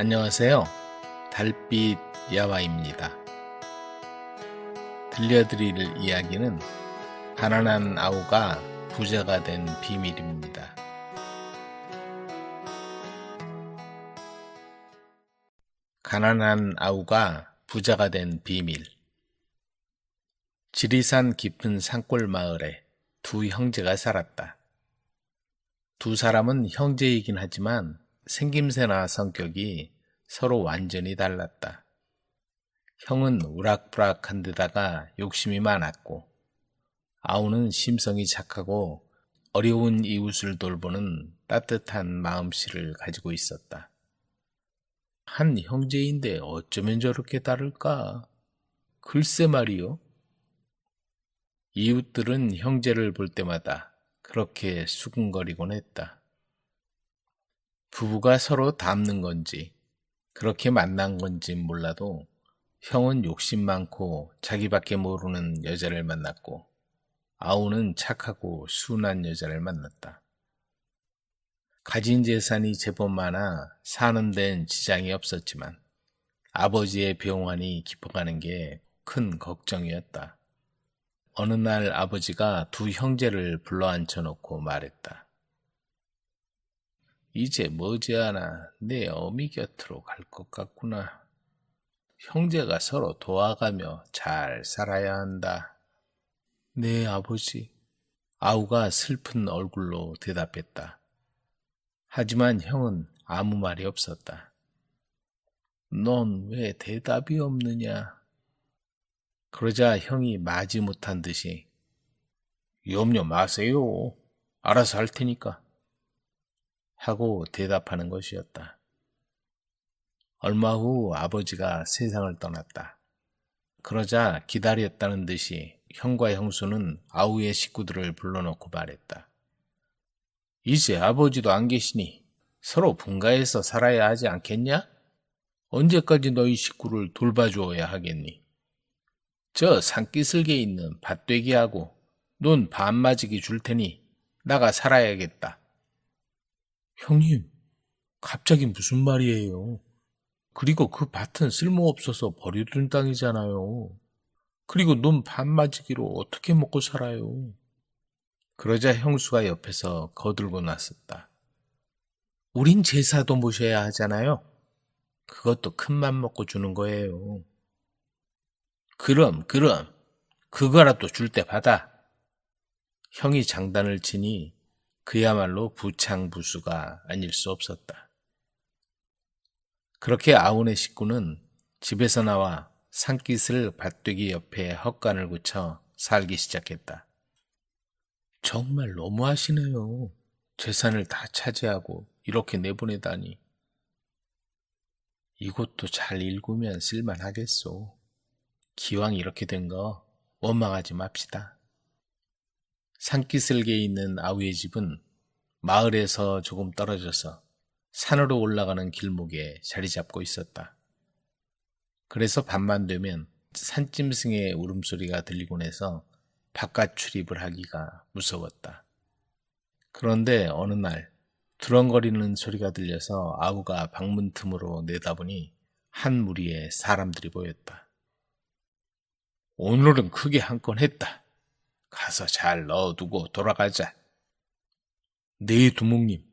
안녕하세요. 달빛 야와입니다. 들려드릴 이야기는 가난한 아우가 부자가 된 비밀입니다. 가난한 아우가 부자가 된 비밀. 지리산 깊은 산골 마을에 두 형제가 살았다. 두 사람은 형제이긴 하지만 생김새나 성격이 서로 완전히 달랐다. 형은 우락부락한 데다가 욕심이 많았고, 아우는 심성이 착하고 어려운 이웃을 돌보는 따뜻한 마음씨를 가지고 있었다. 한 형제인데 어쩌면 저렇게 다를까? 글쎄 말이요. 이웃들은 형제를 볼 때마다 그렇게 수군거리곤 했다. 부부가 서로 닮는 건지 그렇게 만난 건지 몰라도 형은 욕심 많고 자기밖에 모르는 여자를 만났고 아우는 착하고 순한 여자를 만났다. 가진 재산이 제법 많아 사는 데는 지장이 없었지만 아버지의 병환이 깊어가는 게 큰 걱정이었다. 어느 날 아버지가 두 형제를 불러 앉혀놓고 말했다. 이제 머지않아 내 어미 곁으로 갈 것 같구나. 형제가 서로 도와가며 잘 살아야 한다. 네, 아버지. 아우가 슬픈 얼굴로 대답했다. 하지만 형은 아무 말이 없었다. 넌 왜 대답이 없느냐? 그러자 형이 마지못한 듯이 염려 마세요. 알아서 할 테니까. 하고 대답하는 것이었다. 얼마 후 아버지가 세상을 떠났다. 그러자 기다렸다는 듯이 형과 형수는 아우의 식구들을 불러놓고 말했다. 이제 아버지도 안 계시니 서로 분가해서 살아야 하지 않겠냐? 언제까지 너희 식구를 돌봐주어야 하겠니? 저 산기슭에 있는 밭되기하고 논 반마지기 줄 테니 나가 살아야겠다. 형님, 갑자기 무슨 말이에요? 그리고 그 밭은 쓸모없어서 버려둔 땅이잖아요. 그리고 논 반마지기로 어떻게 먹고 살아요? 그러자 형수가 옆에서 거들고 나섰다. 우린 제사도 모셔야 하잖아요. 그것도 큰맘 먹고 주는 거예요. 그럼 그거라도 줄 때 받아. 형이 장단을 치니 그야말로 부창부수가 아닐 수 없었다. 그렇게 아우네 식구는 집에서 나와 산기슭 밭되기 옆에 헛간을 굳혀 살기 시작했다. 정말 너무하시네요. 재산을 다 차지하고 이렇게 내보내다니. 이것도 잘 읽으면 쓸만하겠소. 기왕 이렇게 된 거 원망하지 맙시다. 산기슭에 있는 아우의 집은 마을에서 조금 떨어져서 산으로 올라가는 길목에 자리 잡고 있었다. 그래서 밤만 되면 산짐승의 울음소리가 들리곤 해서 바깥 출입을 하기가 무서웠다. 그런데 어느 날 두렁거리는 소리가 들려서 아우가 방문 틈으로 내다보니 한 무리의 사람들이 보였다. 오늘은 크게 한 건 했다. 가서 잘 넣어두고 돌아가자. 네, 두목님.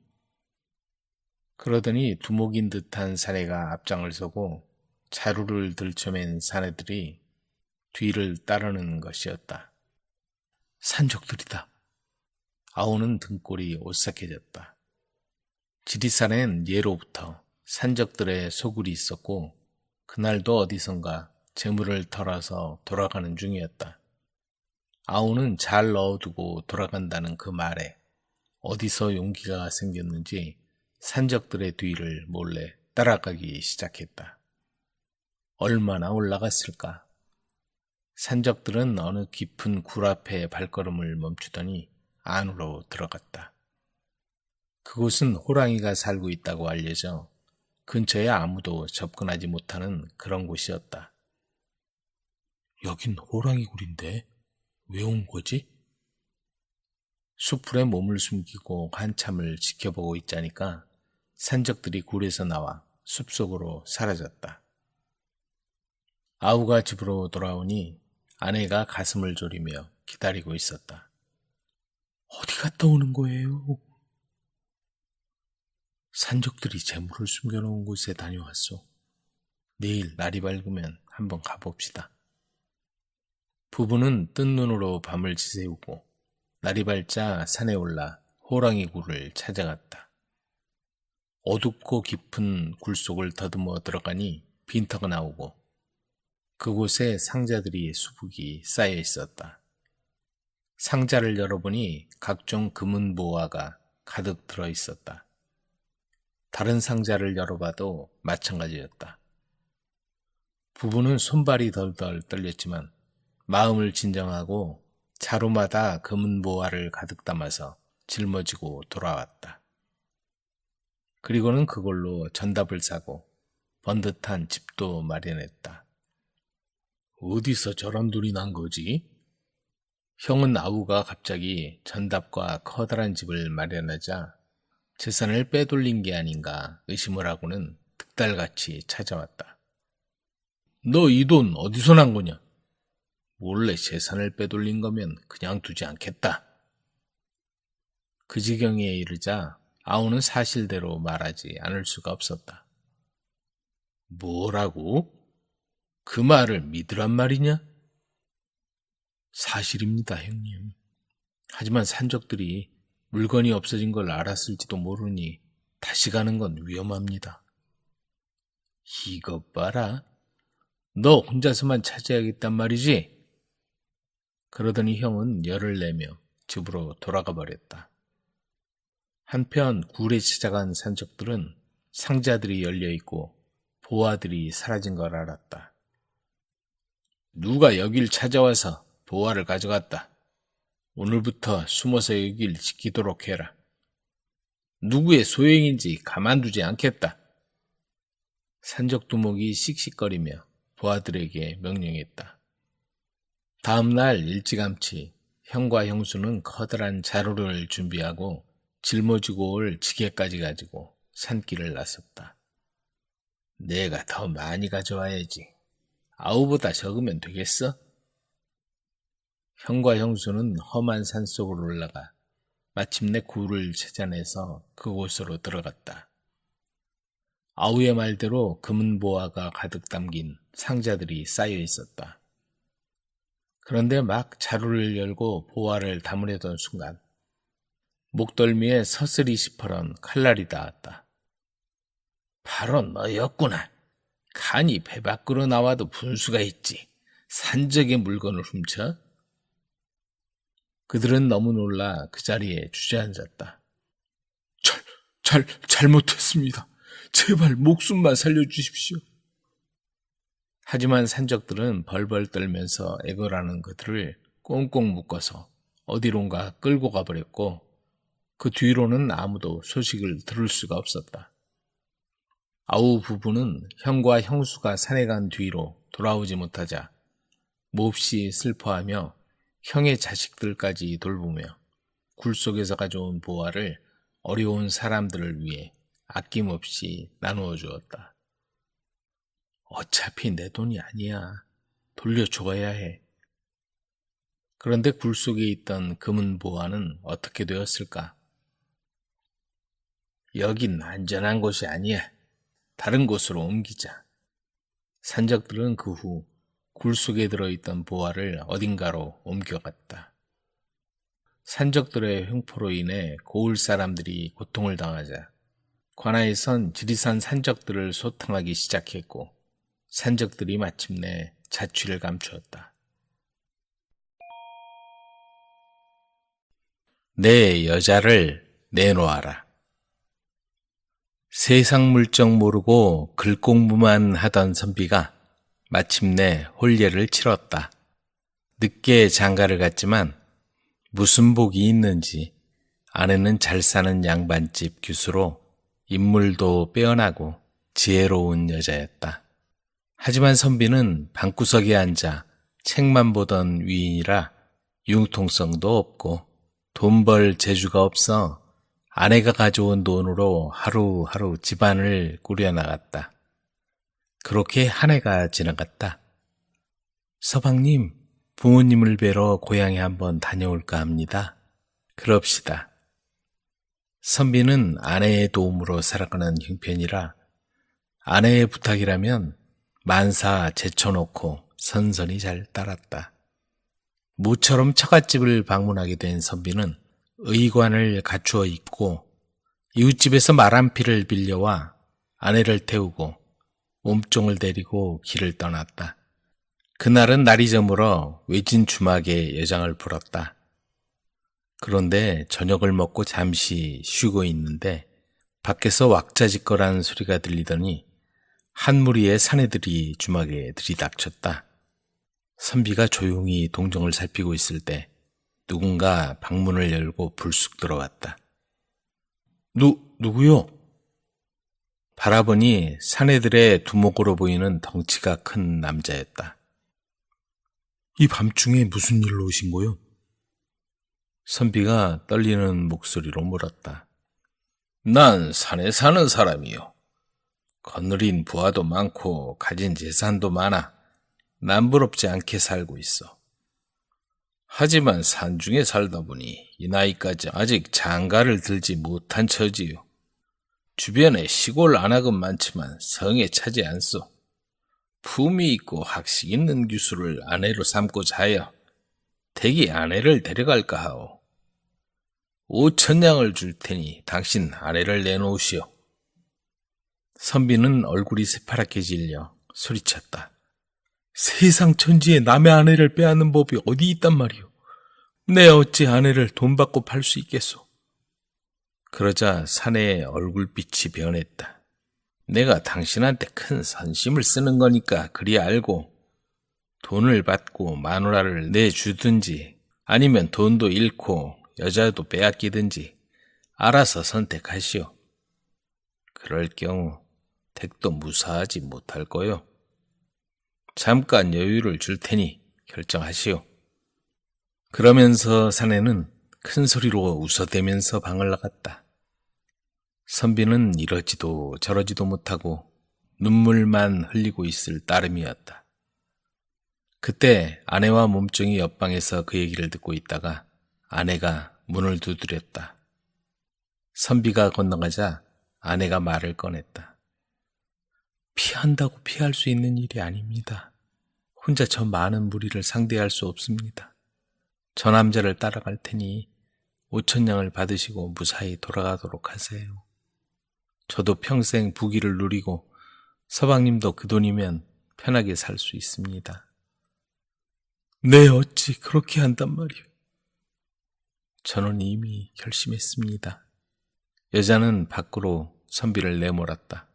그러더니 두목인 듯한 사내가 앞장을 서고 자루를 들쳐맨 사내들이 뒤를 따르는 것이었다. 산적들이다. 아우는 등골이 오싹해졌다. 지리산엔 예로부터 산적들의 소굴이 있었고 그날도 어디선가 재물을 털어서 돌아가는 중이었다. 아우는 잘 넣어두고 돌아간다는 그 말에 어디서 용기가 생겼는지 산적들의 뒤를 몰래 따라가기 시작했다. 얼마나 올라갔을까? 산적들은 어느 깊은 굴 앞에 발걸음을 멈추더니 안으로 들어갔다. 그곳은 호랑이가 살고 있다고 알려져 근처에 아무도 접근하지 못하는 그런 곳이었다. 여긴 호랑이 굴인데 왜 온 거지? 수풀에 몸을 숨기고 한참을 지켜보고 있자니까 산적들이 굴에서 나와 숲속으로 사라졌다. 아우가 집으로 돌아오니 아내가 가슴을 졸이며 기다리고 있었다. 어디 갔다 오는 거예요? 산적들이 재물을 숨겨놓은 곳에 다녀왔소. 내일 날이 밝으면 한번 가봅시다. 부부는 뜬 눈으로 밤을 지새우고 날이 밝자 산에 올라 호랑이 굴을 찾아갔다. 어둡고 깊은 굴 속을 더듬어 들어가니 빈터가 나오고 그곳에 상자들이 수북이 쌓여 있었다. 상자를 열어보니 각종 금은보화가 가득 들어 있었다. 다른 상자를 열어봐도 마찬가지였다. 부부는 손발이 덜덜 떨렸지만 마음을 진정하고 자루마다 금은보화를 가득 담아서 짊어지고 돌아왔다. 그리고는 그걸로 전답을 사고 번듯한 집도 마련했다. 어디서 저런 돈이 난 거지? 형은 아우가 갑자기 전답과 커다란 집을 마련하자 재산을 빼돌린 게 아닌가 의심을 하고는 득달같이 찾아왔다. 너 이 돈 어디서 난 거냐? 몰래 재산을 빼돌린 거면 그냥 두지 않겠다. 그 지경에 이르자 아우는 사실대로 말하지 않을 수가 없었다. 뭐라고? 그 말을 믿으란 말이냐? 사실입니다, 형님. 하지만 산적들이 물건이 없어진 걸 알았을지도 모르니 다시 가는 건 위험합니다. 이것 봐라. 너 혼자서만 찾아야겠단 말이지? 그러더니 형은 열을 내며 집으로 돌아가 버렸다. 한편 굴에 찾아간 산적들은 상자들이 열려있고 보화들이 사라진 걸 알았다. 누가 여길 찾아와서 보화를 가져갔다. 오늘부터 숨어서 여길 지키도록 해라. 누구의 소행인지 가만두지 않겠다. 산적두목이 씩씩거리며 부하들에게 명령했다. 다음 날 일찌감치 형과 형수는 커다란 자루를 준비하고 짊어지고 올 지게까지 가지고 산길을 나섰다. 내가 더 많이 가져와야지. 아우보다 적으면 되겠어? 형과 형수는 험한 산속으로 올라가 마침내 굴을 찾아내서 그곳으로 들어갔다. 아우의 말대로 금은보화가 가득 담긴 상자들이 쌓여 있었다. 그런데 막 자루를 열고 보화를 담으려던 순간 목덜미에 서슬이 시퍼런 칼날이 닿았다. 바로 너였구나. 간이 배 밖으로 나와도 분수가 있지. 산적의 물건을 훔쳐? 그들은 너무 놀라 그 자리에 주저앉았다. 잘못했습니다. 제발 목숨만 살려주십시오. 하지만 산적들은 벌벌 떨면서 애걸하는 그들을 꽁꽁 묶어서 어디론가 끌고 가버렸고 그 뒤로는 아무도 소식을 들을 수가 없었다. 아우 부부는 형과 형수가 산에 간 뒤로 돌아오지 못하자 몹시 슬퍼하며 형의 자식들까지 돌보며 굴 속에서 가져온 보화를 어려운 사람들을 위해 아낌없이 나누어 주었다. 어차피 내 돈이 아니야. 돌려줘야 해. 그런데 굴 속에 있던 금은 보화는 어떻게 되었을까? 여긴 안전한 곳이 아니야. 다른 곳으로 옮기자. 산적들은 그 후 굴 속에 들어있던 보화를 어딘가로 옮겨갔다. 산적들의 횡포로 인해 고을 사람들이 고통을 당하자 관아에선 지리산 산적들을 소탕하기 시작했고 산적들이 마침내 자취를 감추었다. 내 여자를 내놓아라. 세상 물정 모르고 글 공부만 하던 선비가 마침내 혼례를 치렀다. 늦게 장가를 갔지만 무슨 복이 있는지 아내는 잘 사는 양반집 규수로 인물도 빼어나고 지혜로운 여자였다. 하지만 선비는 방구석에 앉아 책만 보던 위인이라 융통성도 없고 돈 벌 재주가 없어 아내가 가져온 돈으로 하루하루 집안을 꾸려나갔다. 그렇게 한 해가 지나갔다. 서방님, 부모님을 뵈러 고향에 한번 다녀올까 합니다. 그럽시다. 선비는 아내의 도움으로 살아가는 형편이라 아내의 부탁이라면 만사 제쳐놓고 선선히 잘 따랐다. 모처럼 처갓집을 방문하게 된 선비는 의관을 갖추어 입고 이웃집에서 말 한 피를 빌려와 아내를 태우고 몸종을 데리고 길을 떠났다. 그날은 날이 저물어 외진 주막에 여장을 불었다. 그런데 저녁을 먹고 잠시 쉬고 있는데 밖에서 왁자지껄한 소리가 들리더니 한 무리의 사내들이 주막에 들이닥쳤다. 선비가 조용히 동정을 살피고 있을 때 누군가 방문을 열고 불쑥 들어왔다. 누구요? 바라보니 사내들의 두목으로 보이는 덩치가 큰 남자였다. 이 밤중에 무슨 일로 오신 거요? 선비가 떨리는 목소리로 물었다. 난 산에 사는 사람이요. 거느린 부하도 많고 가진 재산도 많아 남부럽지 않게 살고 있어. 하지만 산중에 살다 보니 이 나이까지 아직 장가를 들지 못한 처지요. 주변에 시골 안악은 많지만 성에 차지 않소. 품이 있고 학식 있는 규수를 아내로 삼고자 하여 댁이 아내를 데려갈까 하오. 5,000냥을 줄 테니 당신 아내를 내놓으시오. 선비는 얼굴이 새파랗게 질려 소리쳤다. 세상 천지에 남의 아내를 빼앗는 법이 어디 있단 말이오. 내 어찌 아내를 돈 받고 팔 수 있겠소. 그러자 사내의 얼굴빛이 변했다. 내가 당신한테 큰 선심을 쓰는 거니까 그리 알고 돈을 받고 마누라를 내주든지 아니면 돈도 잃고 여자도 빼앗기든지 알아서 선택하시오. 그럴 경우 댁도 무사하지 못할 거요. 잠깐 여유를 줄 테니 결정하시오. 그러면서 사내는 큰 소리로 웃어대면서 방을 나갔다. 선비는 이러지도 저러지도 못하고 눈물만 흘리고 있을 따름이었다. 그때 아내와 몸종이 옆방에서 그 얘기를 듣고 있다가 아내가 문을 두드렸다. 선비가 건너가자 아내가 말을 꺼냈다. 피한다고 피할 수 있는 일이 아닙니다. 혼자 저 많은 무리를 상대할 수 없습니다. 저 남자를 따라갈 테니 5,000냥을 받으시고 무사히 돌아가도록 하세요. 저도 평생 부귀를 누리고 서방님도 그 돈이면 편하게 살 수 있습니다. 네, 어찌 그렇게 한단 말이오. 저는 이미 결심했습니다. 여자는 밖으로 선비를 내몰았다.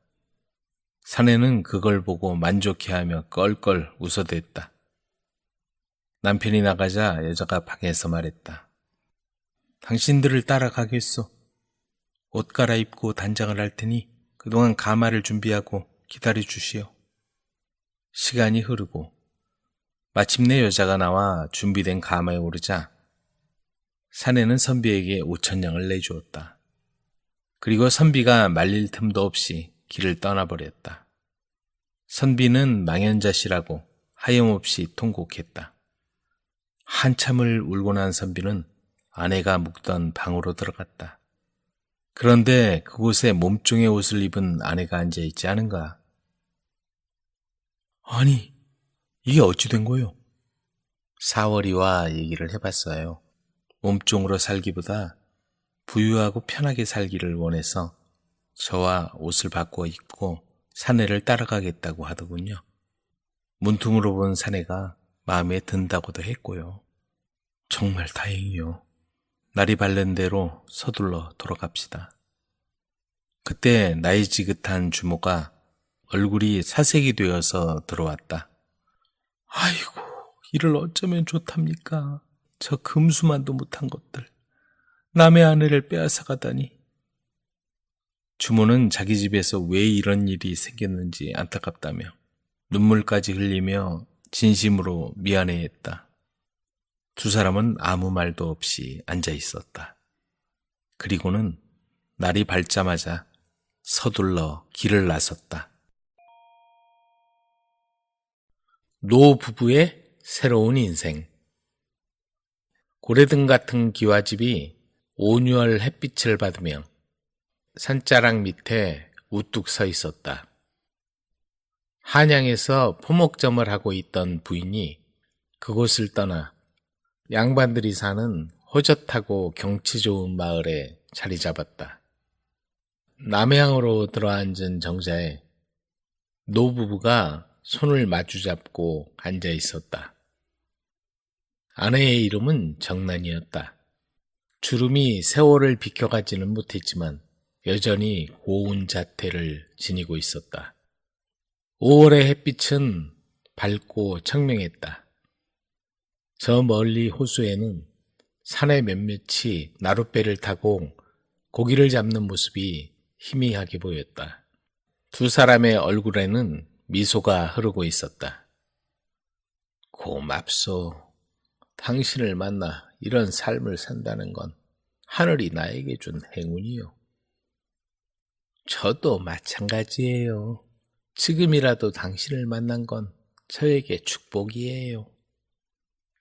사내는 그걸 보고 만족해하며 껄껄 웃어댔다. 남편이 나가자 여자가 방에서 말했다. 당신들을 따라가겠소. 옷 갈아입고 단장을 할 테니 그동안 가마를 준비하고 기다려 주시오. 시간이 흐르고 마침내 여자가 나와 준비된 가마에 오르자 사내는 선비에게 5,000냥을 내주었다. 그리고 선비가 말릴 틈도 없이 길을 떠나버렸다. 선비는 망연자실하고 하염없이 통곡했다. 한참을 울고 난 선비는 아내가 묵던 방으로 들어갔다. 그런데 그곳에 몸종의 옷을 입은 아내가 앉아있지 않은가? 아니, 이게 어찌 된 거요? 사월이와 얘기를 해봤어요. 몸종으로 살기보다 부유하고 편하게 살기를 원해서 저와 옷을 바꿔 입고 사내를 따라가겠다고 하더군요. 문틈으로 본 사내가 마음에 든다고도 했고요. 정말 다행이요. 날이 밝는 대로 서둘러 돌아갑시다. 그때 나이 지긋한 주모가 얼굴이 사색이 되어서 들어왔다. 아이고, 이를 어쩌면 좋답니까? 저 금수만도 못한 것들. 남의 아내를 빼앗아 가다니. 주모는 자기 집에서 왜 이런 일이 생겼는지 안타깝다며 눈물까지 흘리며 진심으로 미안해했다. 두 사람은 아무 말도 없이 앉아 있었다. 그리고는 날이 밝자마자 서둘러 길을 나섰다. 노 부부의 새로운 인생. 고래등 같은 기와집이 온유월 햇빛을 받으며 산자락 밑에 우뚝 서 있었다. 한양에서 포목점을 하고 있던 부인이 그곳을 떠나 양반들이 사는 호젓하고 경치 좋은 마을에 자리 잡았다. 남해항으로 들어앉은 정자에 노부부가 손을 마주잡고 앉아 있었다. 아내의 이름은 정란이었다. 주름이 세월을 비켜가지는 못했지만 여전히 고운 자태를 지니고 있었다. 5월의 햇빛은 밝고 청명했다. 저 멀리 호수에는 산의 몇몇이 나룻배를 타고 고기를 잡는 모습이 희미하게 보였다. 두 사람의 얼굴에는 미소가 흐르고 있었다. 고맙소. 당신을 만나 이런 삶을 산다는 건 하늘이 나에게 준 행운이요. 저도 마찬가지예요. 지금이라도 당신을 만난 건 저에게 축복이에요.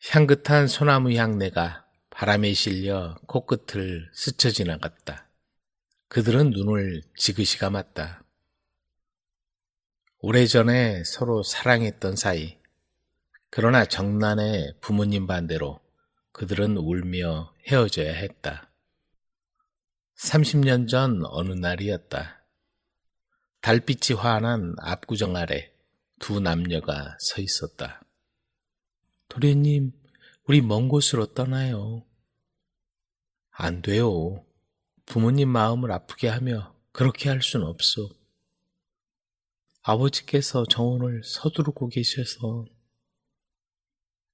향긋한 소나무 향내가 바람에 실려 코끝을 스쳐 지나갔다. 그들은 눈을 지그시 감았다. 오래전에 서로 사랑했던 사이. 그러나 정란의 부모님 반대로 그들은 울며 헤어져야 했다. 30년 전 어느 날이었다. 달빛이 환한 압구정 아래 두 남녀가 서 있었다. 도련님, 우리 먼 곳으로 떠나요. 안 돼요. 부모님 마음을 아프게 하며 그렇게 할 순 없어. 아버지께서 정원을 서두르고 계셔서.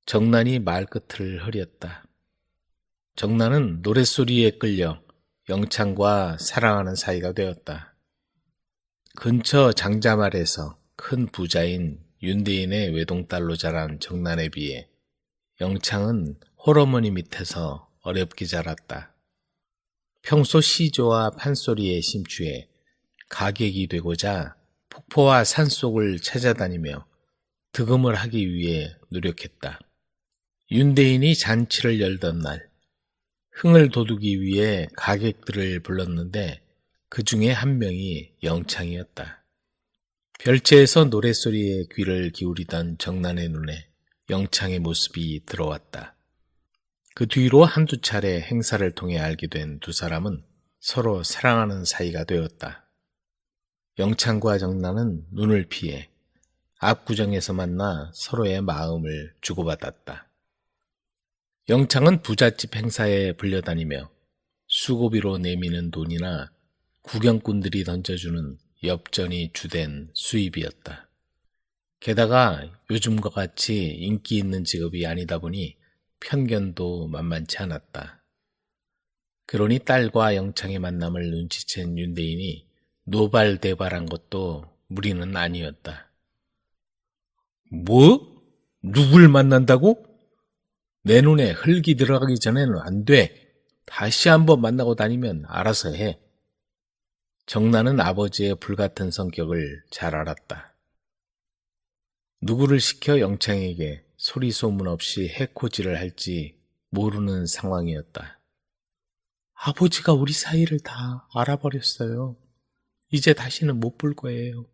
정란이 말끝을 흐렸다. 정란은 노랫소리에 끌려 영창과 사랑하는 사이가 되었다. 근처 장자말에서 큰 부자인 윤대인의 외동딸로 자란 정란에 비해 영창은 홀어머니 밑에서 어렵게 자랐다. 평소 시조와 판소리에 심취해 가객이 되고자 폭포와 산속을 찾아다니며 득음을 하기 위해 노력했다. 윤대인이 잔치를 열던 날, 흥을 돋우기 위해 가객들을 불렀는데 그 중에 한 명이 영창이었다. 별채에서 노랫소리에 귀를 기울이던 정란의 눈에 영창의 모습이 들어왔다. 그 뒤로 한두 차례 행사를 통해 알게 된 두 사람은 서로 사랑하는 사이가 되었다. 영창과 정란은 눈을 피해 압구정에서 만나 서로의 마음을 주고받았다. 영창은 부잣집 행사에 불려다니며 수고비로 내미는 돈이나 구경꾼들이 던져주는 엽전이 주된 수입이었다. 게다가 요즘과 같이 인기 있는 직업이 아니다 보니 편견도 만만치 않았다. 그러니 딸과 영창의 만남을 눈치챈 윤대인이 노발대발한 것도 무리는 아니었다. 뭐? 누굴 만난다고? 내 눈에 흙이 들어가기 전에는 안 돼. 다시 한번 만나고 다니면 알아서 해. 정란은 아버지의 불같은 성격을 잘 알았다. 누구를 시켜 영창에게 소리 소문 없이 해코지를 할지 모르는 상황이었다. 아버지가 우리 사이를 다 알아버렸어요. 이제 다시는 못 볼 거예요.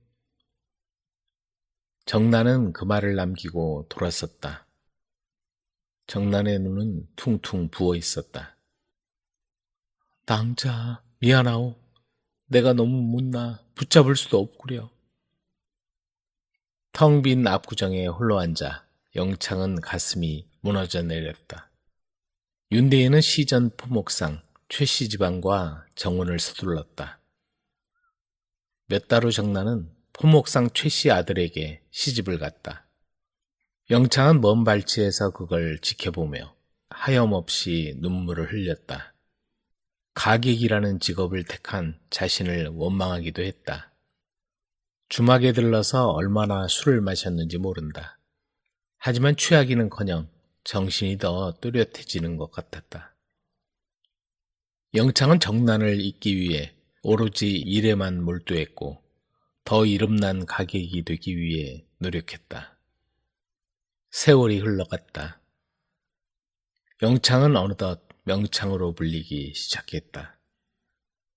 정란은 그 말을 남기고 돌아섰다. 정란의 눈은 퉁퉁 부어 있었다. 낭자, 미안하오. 내가 너무 못나 붙잡을 수도 없구려. 텅 빈 압구정에 홀로 앉아 영창은 가슴이 무너져 내렸다. 윤대인은 시전 포목상 최씨 집안과 정혼을 서둘렀다. 몇 달 후 정란은 포목상 최씨 아들에게 시집을 갔다. 영창은 먼 발치에서 그걸 지켜보며 하염없이 눈물을 흘렸다. 가객이라는 직업을 택한 자신을 원망하기도 했다. 주막에 들러서 얼마나 술을 마셨는지 모른다. 하지만 취하기는커녕 정신이 더 또렷해지는 것 같았다. 영창은 정란을 잊기 위해 오로지 일에만 몰두했고 더 이름난 가객이 되기 위해 노력했다. 세월이 흘러갔다. 영창은 어느덧 명창으로 불리기 시작했다.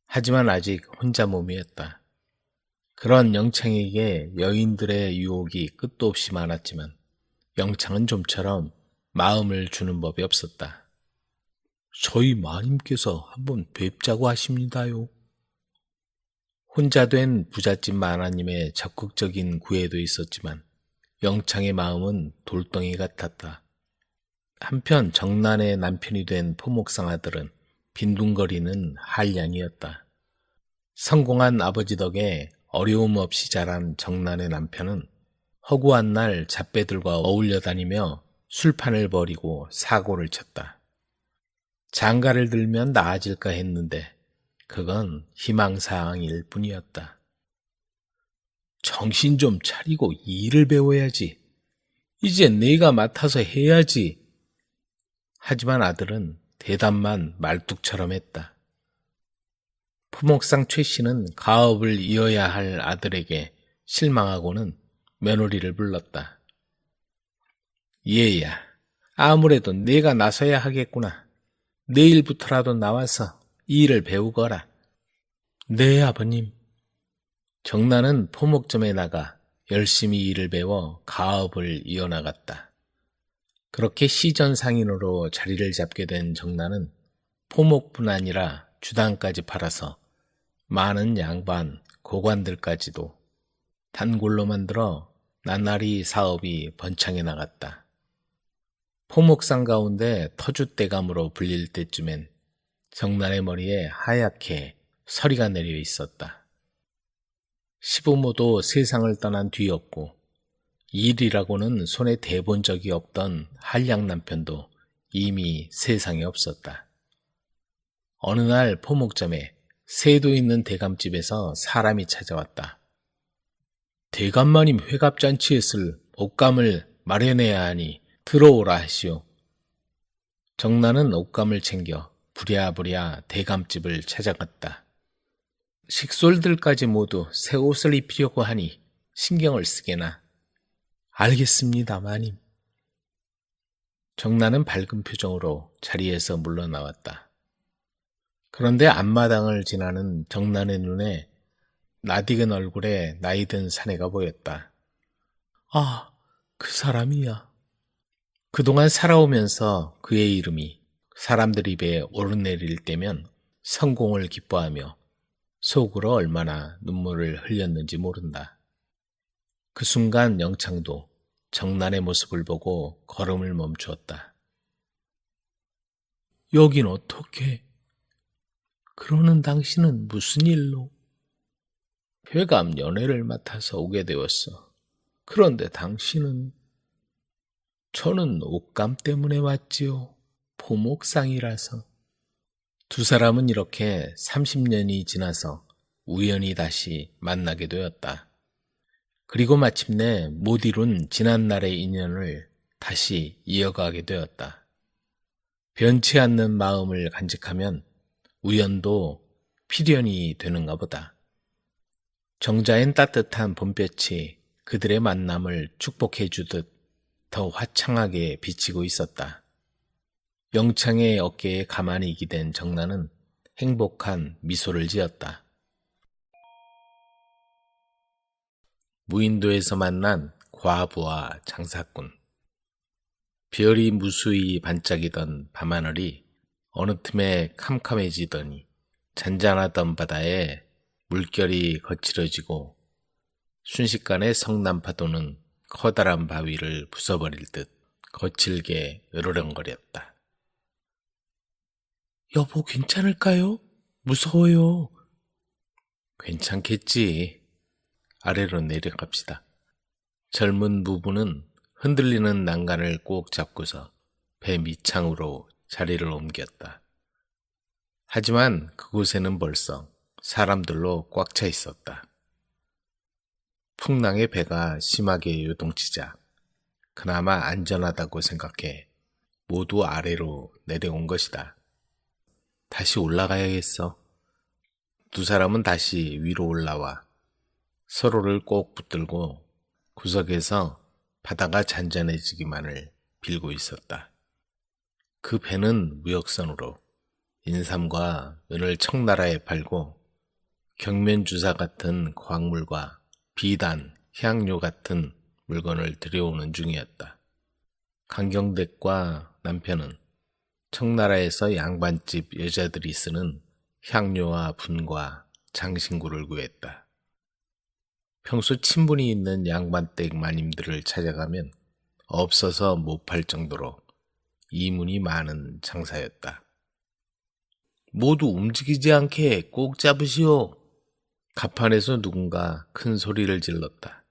하지만 아직 혼자 몸이었다. 그런 영창에게 여인들의 유혹이 끝도 없이 많았지만 영창은 좀처럼 마음을 주는 법이 없었다. 저희 마님께서 한번 뵙자고 하십니다요. 혼자 된 부잣집 마나님의 적극적인 구애도 있었지만 영창의 마음은 돌덩이 같았다. 한편 정난의 남편이 된 포목상 아들은 빈둥거리는 한량이었다. 성공한 아버지 덕에 어려움 없이 자란 정난의 남편은 허구한 날 잡배들과 어울려 다니며 술판을 벌이고 사고를 쳤다. 장가를 들면 나아질까 했는데 그건 희망사항일 뿐이었다. 정신 좀 차리고 일을 배워야지. 이제 내가 맡아서 해야지. 하지만 아들은 대답만 말뚝처럼 했다. 포목상 최 씨는 가업을 이어야 할 아들에게 실망하고는 며느리를 불렀다. 얘야, 아무래도 내가 나서야 하겠구나. 내일부터라도 나와서 일을 배우거라. 네, 아버님. 정난은 포목점에 나가 열심히 일을 배워 가업을 이어나갔다. 그렇게 시전상인으로 자리를 잡게 된 정난은 포목뿐 아니라 주당까지 팔아서 많은 양반, 고관들까지도 단골로 만들어 나날이 사업이 번창해 나갔다. 포목상 가운데 터줏대감으로 불릴 때쯤엔 정난의 머리에 하얗게 서리가 내려 있었다. 시부모도 세상을 떠난 뒤였고 일이라고는 손에 대본 적이 없던 한량 남편도 이미 세상에 없었다. 어느 날 포목점에 새도 있는 대감집에서 사람이 찾아왔다. 대감마님 회갑잔치에 쓸 옷감을 마련해야 하니 들어오라 하시오. 정난은 옷감을 챙겨 부랴부랴 대감집을 찾아갔다. 식솔들까지 모두 새 옷을 입히려고 하니 신경을 쓰게나. 알겠습니다, 마님. 정난은 밝은 표정으로 자리에서 물러나왔다. 그런데 앞마당을 지나는 정난의 눈에 낯익은 얼굴에 나이든 사내가 보였다. 아, 그 사람이야. 그동안 살아오면서 그의 이름이 사람들 입에 오르내릴 때면 성공을 기뻐하며 속으로 얼마나 눈물을 흘렸는지 모른다. 그 순간 영창도 정난의 모습을 보고 걸음을 멈추었다. 여긴 어떻게? 그러는 당신은 무슨 일로? 회감 연회를 맡아서 오게 되었어. 그런데 당신은? 저는 옷감 때문에 왔지요. 포목상이라서. 두 사람은 이렇게 30년이 지나서 우연히 다시 만나게 되었다. 그리고 마침내 못 이룬 지난날의 인연을 다시 이어가게 되었다. 변치 않는 마음을 간직하면 우연도 필연이 되는가 보다. 정자엔 따뜻한 봄볕이 그들의 만남을 축복해 주듯 더 화창하게 비치고 있었다. 영창의 어깨에 가만히 기댄 정난은 행복한 미소를 지었다. 무인도에서 만난 과부와 장사꾼. 별이 무수히 반짝이던 밤하늘이 어느 틈에 캄캄해지더니 잔잔하던 바다에 물결이 거칠어지고 순식간에 성난파도는 커다란 바위를 부숴버릴 듯 거칠게 으르렁거렸다. 여보, 괜찮을까요? 무서워요. 괜찮겠지. 아래로 내려갑시다. 젊은 부부는 흔들리는 난간을 꼭 잡고서 배 밑창으로 자리를 옮겼다. 하지만 그곳에는 벌써 사람들로 꽉 차 있었다. 풍랑에 배가 심하게 요동치자 그나마 안전하다고 생각해 모두 아래로 내려온 것이다. 다시 올라가야겠어. 두 사람은 다시 위로 올라와 서로를 꼭 붙들고 구석에서 바다가 잔잔해지기만을 빌고 있었다. 그 배는 무역선으로 인삼과 은을 청나라에 팔고 경면주사 같은 광물과 비단, 향료 같은 물건을 들여오는 중이었다. 강경댁과 남편은 청나라에서 양반집 여자들이 쓰는 향료와 분과 장신구를 구했다. 평소 친분이 있는 양반댁 마님들을 찾아가면 없어서 못 팔 정도로 이문이 많은 장사였다. 모두 움직이지 않게 꼭 잡으시오. 갑판에서 누군가 큰 소리를 질렀다.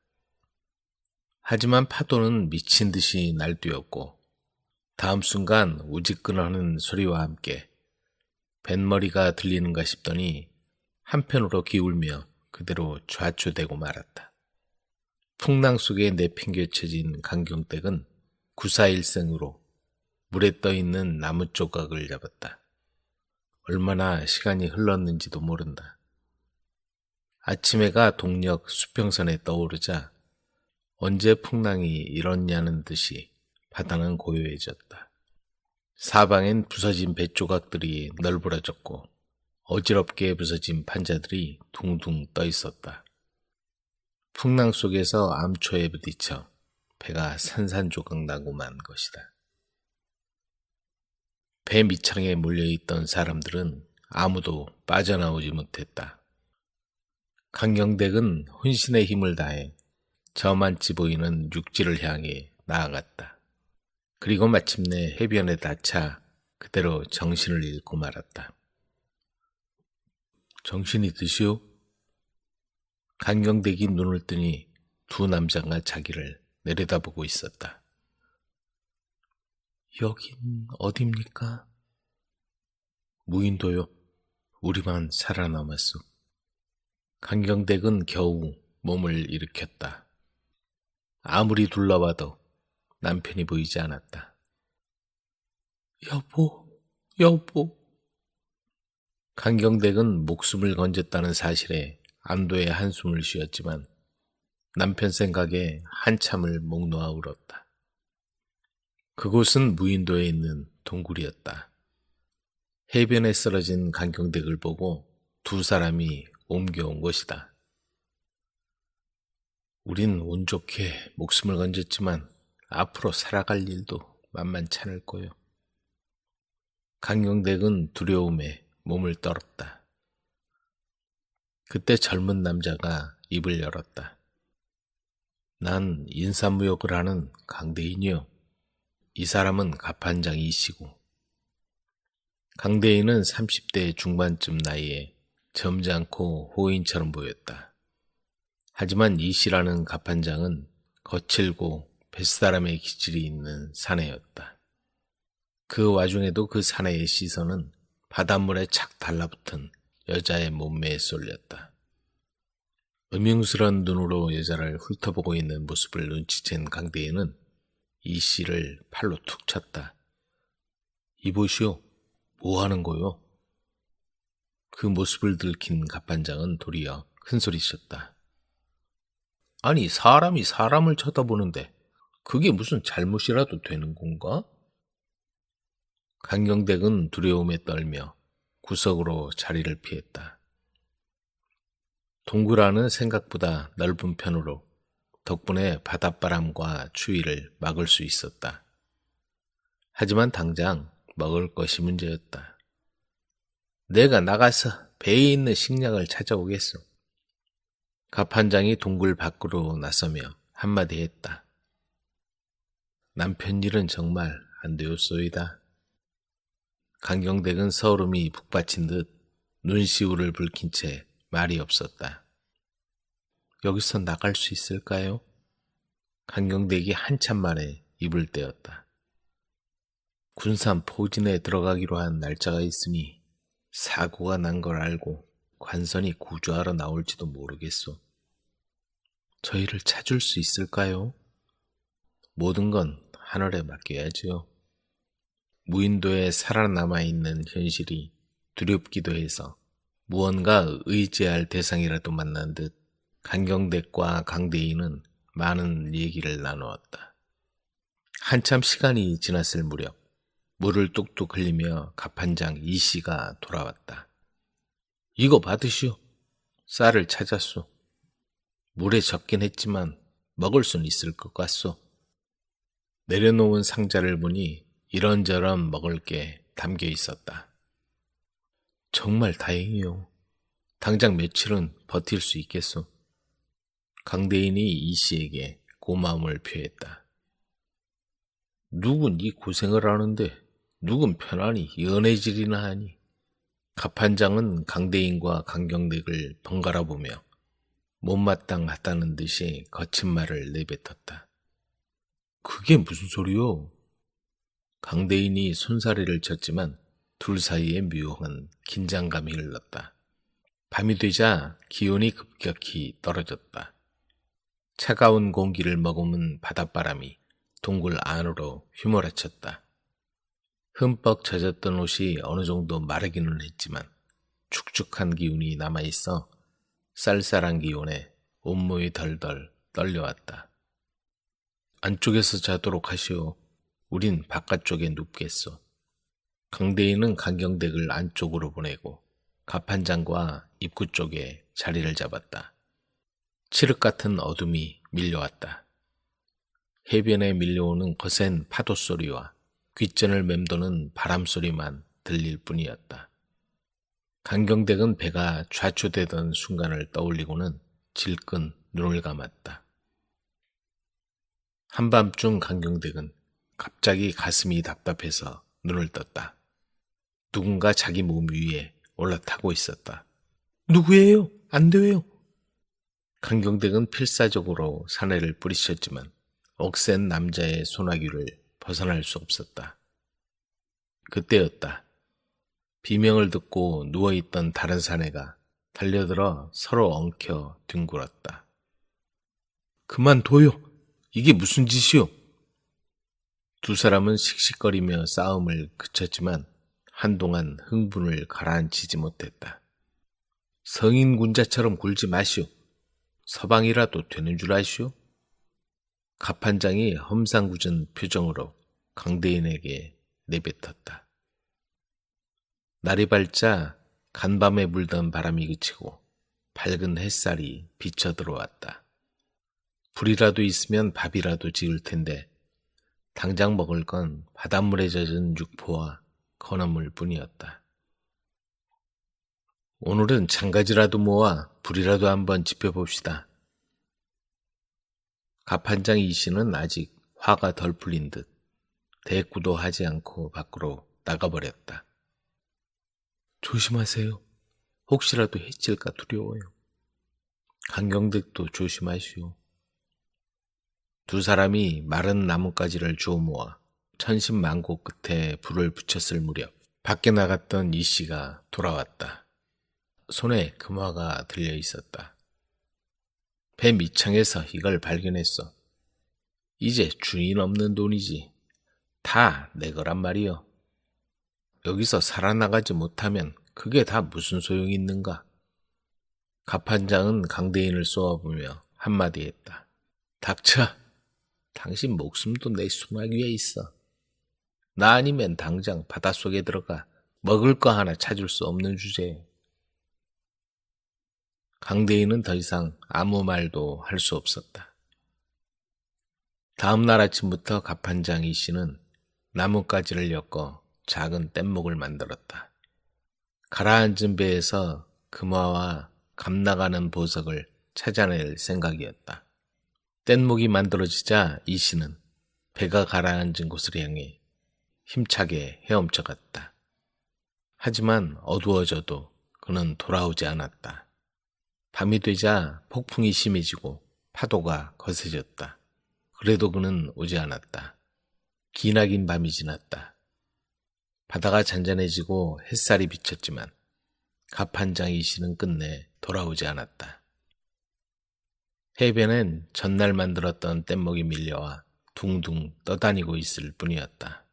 하지만 파도는 미친 듯이 날뛰었고 다음 순간 우지끈하는 소리와 함께 뱃머리가 들리는가 싶더니 한편으로 기울며 그대로 좌초되고 말았다. 풍랑 속에 내팽개쳐진 강경댁은 구사일생으로 물에 떠있는 나무 조각을 잡았다. 얼마나 시간이 흘렀는지도 모른다. 아침 해가 동력 수평선에 떠오르자 언제 풍랑이 일었냐는 듯이 바다는 고요해졌다. 사방엔 부서진 뱃조각들이 널브러졌고 어지럽게 부서진 판자들이 둥둥 떠 있었다. 풍랑 속에서 암초에 부딪혀 배가 산산조각 나고만 것이다. 배 밑창에 몰려있던 사람들은 아무도 빠져나오지 못했다. 강경댁은 혼신의 힘을 다해 저만치 보이는 육지를 향해 나아갔다. 그리고 마침내 해변에 닿자 그대로 정신을 잃고 말았다. 정신이 드시오? 강경댁이 눈을 뜨니 두 남자가 자기를 내려다보고 있었다. 여긴 어딥니까? 무인도요. 우리만 살아남았소. 강경댁은 겨우 몸을 일으켰다. 아무리 둘러봐도 남편이 보이지 않았다. 여보. 강경댁은 목숨을 건졌다는 사실에 안도의 한숨을 쉬었지만 남편 생각에 한참을 목 놓아 울었다. 그곳은 무인도에 있는 동굴이었다. 해변에 쓰러진 강경댁을 보고 두 사람이 옮겨온 것이다. 우린 운 좋게 목숨을 건졌지만 앞으로 살아갈 일도 만만치 않을 거요. 강경댁은 두려움에 몸을 떨었다. 그때 젊은 남자가 입을 열었다. 난 인삼무역을 하는 강대인이요. 이 사람은 갑판장 이씨고. 강대인은 30대 중반쯤 나이에 점잖고 호인처럼 보였다. 하지만 이씨라는 갑판장은 거칠고 뱃사람의 기질이 있는 사내였다. 그 와중에도 그 사내의 시선은 바닷물에 착 달라붙은 여자의 몸매에 쏠렸다. 음흉스런 눈으로 여자를 훑어보고 있는 모습을 눈치챈 강대인은 이 씨를 팔로 툭 쳤다. 이보시오, 뭐 하는 거요? 그 모습을 들킨 갑판장은 도리어 큰소리쳤다. 아니, 사람이 사람을 쳐다보는데 그게 무슨 잘못이라도 되는 건가? 강경댁은 두려움에 떨며 구석으로 자리를 피했다. 동굴 안은 생각보다 넓은 편으로 덕분에 바닷바람과 추위를 막을 수 있었다. 하지만 당장 먹을 것이 문제였다. 내가 나가서 배에 있는 식량을 찾아오겠소. 갑판장이 동굴 밖으로 나서며 한마디 했다. 남편 일은 정말 안 되었소이다. 강경댁은 서름이 북받친 듯 눈시울을 붉힌 채 말이 없었다. 여기서 나갈 수 있을까요? 강경댁이 한참 만에 입을 떼었다. 군산 포진에 들어가기로 한 날짜가 있으니 사고가 난 걸 알고 관선이 구조하러 나올지도 모르겠소. 저희를 찾을 수 있을까요? 모든 건 하늘에 맡겨야지요. 무인도에 살아남아 있는 현실이 두렵기도 해서 무언가 의지할 대상이라도 만난 듯 강경댁과 강대인은 많은 얘기를 나누었다. 한참 시간이 지났을 무렵 물을 뚝뚝 흘리며 갑판장 이씨가 돌아왔다. 이거 받으시오. 쌀을 찾았소. 물에 적긴 했지만 먹을 순 있을 것 같소. 내려놓은 상자를 보니 이런저런 먹을 게 담겨 있었다. 정말 다행이요. 당장 며칠은 버틸 수 있겠소. 강대인이 이씨에게 고마움을 표했다. 누군 이 고생을 하는데 누군 편안히 연애질이나 하니. 갑판장은 강대인과 강경댁을 번갈아 보며 못마땅하다는 듯이 거친 말을 내뱉었다. 그게 무슨 소리요? 강대인이 손사래를 쳤지만 둘 사이에 묘한 긴장감이 흘렀다. 밤이 되자 기온이 급격히 떨어졌다. 차가운 공기를 머금은 바닷바람이 동굴 안으로 휘몰아쳤다. 흠뻑 젖었던 옷이 어느 정도 마르기는 했지만 축축한 기운이 남아있어 쌀쌀한 기온에 온몸이 덜덜 떨려왔다. 안쪽에서 자도록 하시오. 우린 바깥쪽에 눕겠소. 강대인은 강경댁을 안쪽으로 보내고 갑판장과 입구 쪽에 자리를 잡았다. 칠흑 같은 어둠이 밀려왔다. 해변에 밀려오는 거센 파도 소리와 귓전을 맴도는 바람 소리만 들릴 뿐이었다. 강경댁은 배가 좌초되던 순간을 떠올리고는 질끈 눈을 감았다. 한밤중 강경댁은 갑자기 가슴이 답답해서 눈을 떴다. 누군가 자기 몸 위에 올라타고 있었다. 누구예요? 안 돼요. 강경댁은 필사적으로 사내를 뿌리쳤지만 억센 남자의 소나기를 벗어날 수 없었다. 그때였다. 비명을 듣고 누워있던 다른 사내가 달려들어 서로 엉켜 뒹굴었다. 그만둬요. 이게 무슨 짓이요? 두 사람은 씩씩거리며 싸움을 그쳤지만 한동안 흥분을 가라앉히지 못했다. 성인 군자처럼 굴지 마시오. 서방이라도 되는 줄 아시오? 갑판장이 험상궂은 표정으로 강대인에게 내뱉었다. 날이 밝자 간밤에 불던 바람이 그치고 밝은 햇살이 비쳐 들어왔다. 불이라도 있으면 밥이라도 지을 텐데 당장 먹을 건 바닷물에 젖은 육포와 건어물 뿐이었다. 오늘은 장가지라도 모아 불이라도 한번 지펴봅시다. 갑판장 이씨는 아직 화가 덜 풀린 듯 대꾸도 하지 않고 밖으로 나가버렸다. 조심하세요. 혹시라도 해칠까 두려워요. 강경댁도 조심하시오. 두 사람이 마른 나뭇가지를 주워 모아 천신만고 끝에 불을 붙였을 무렵 밖에 나갔던 이씨가 돌아왔다. 손에 금화가 들려 있었다. 배 밑창에서 이걸 발견했어. 이제 주인 없는 돈이지. 다 내 거란 말이여. 여기서 살아나가지 못하면 그게 다 무슨 소용이 있는가? 갑판장은 강대인을 쏘아보며 한마디 했다. 닥쳐. 당신 목숨도 내 손아귀에 있어. 나 아니면 당장 바닷속에 들어가 먹을 거 하나 찾을 수 없는 주제에. 강대인은 더 이상 아무 말도 할 수 없었다. 다음 날 아침부터 갑판장 이씨는 나뭇가지를 엮어 작은 뗏목을 만들었다. 가라앉은 배에서 금화와 감나가는 보석을 찾아낼 생각이었다. 뗏목이 만들어지자 이씨는 배가 가라앉은 곳을 향해 힘차게 헤엄쳐갔다. 하지만 어두워져도 그는 돌아오지 않았다. 밤이 되자 폭풍이 심해지고 파도가 거세졌다. 그래도 그는 오지 않았다. 기나긴 밤이 지났다. 바다가 잔잔해지고 햇살이 비쳤지만 갑판장 이씨는 끝내 돌아오지 않았다. 해변엔 전날 만들었던 뗏목이 밀려와 둥둥 떠다니고 있을 뿐이었다.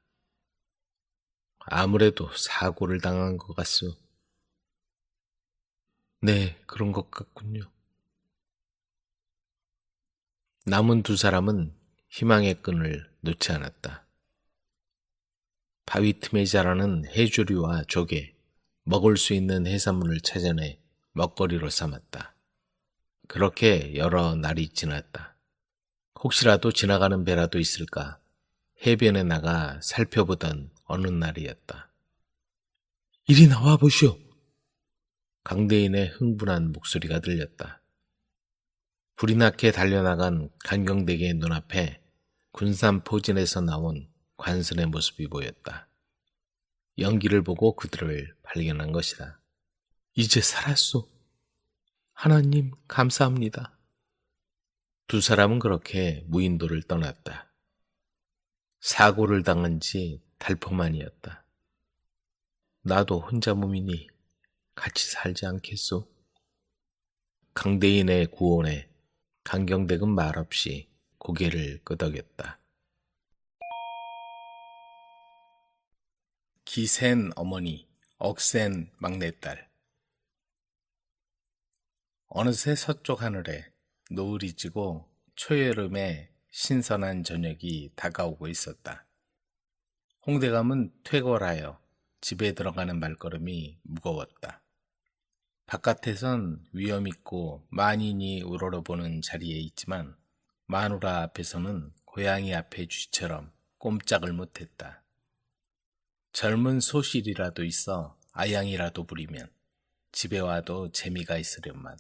아무래도 사고를 당한 것 같소. 네, 그런 것 같군요. 남은 두 사람은 희망의 끈을 놓지 않았다. 바위 틈에 자라는 해조류와 조개, 먹을 수 있는 해산물을 찾아내 먹거리로 삼았다. 그렇게 여러 날이 지났다. 혹시라도 지나가는 배라도 있을까 해변에 나가 살펴보던 어느 날이었다. 이리 나와 보시오. 강대인의 흥분한 목소리가 들렸다. 불이 나게 달려나간 간경대게의 눈앞에 군산포진에서 나온 관선의 모습이 보였다. 연기를 보고 그들을 발견한 것이다. 이제 살았소. 하나님 감사합니다. 두 사람은 그렇게 무인도를 떠났다. 사고를 당한 지 달포만이었다. 나도 혼자 몸이니 같이 살지 않겠소? 강대인의 구원에 강경댁은 말없이 고개를 끄덕였다. 기센 어머니, 억센 막내딸. 어느새 서쪽 하늘에 노을이 지고 초여름의 신선한 저녁이 다가오고 있었다. 홍대감은 퇴거하여 집에 들어가는 발걸음이 무거웠다. 바깥에선 위험있고 만인이 우러러보는 자리에 있지만 마누라 앞에서는 고양이 앞에 쥐처럼 꼼짝을 못했다. 젊은 소실이라도 있어 아양이라도 부리면 집에 와도 재미가 있으련만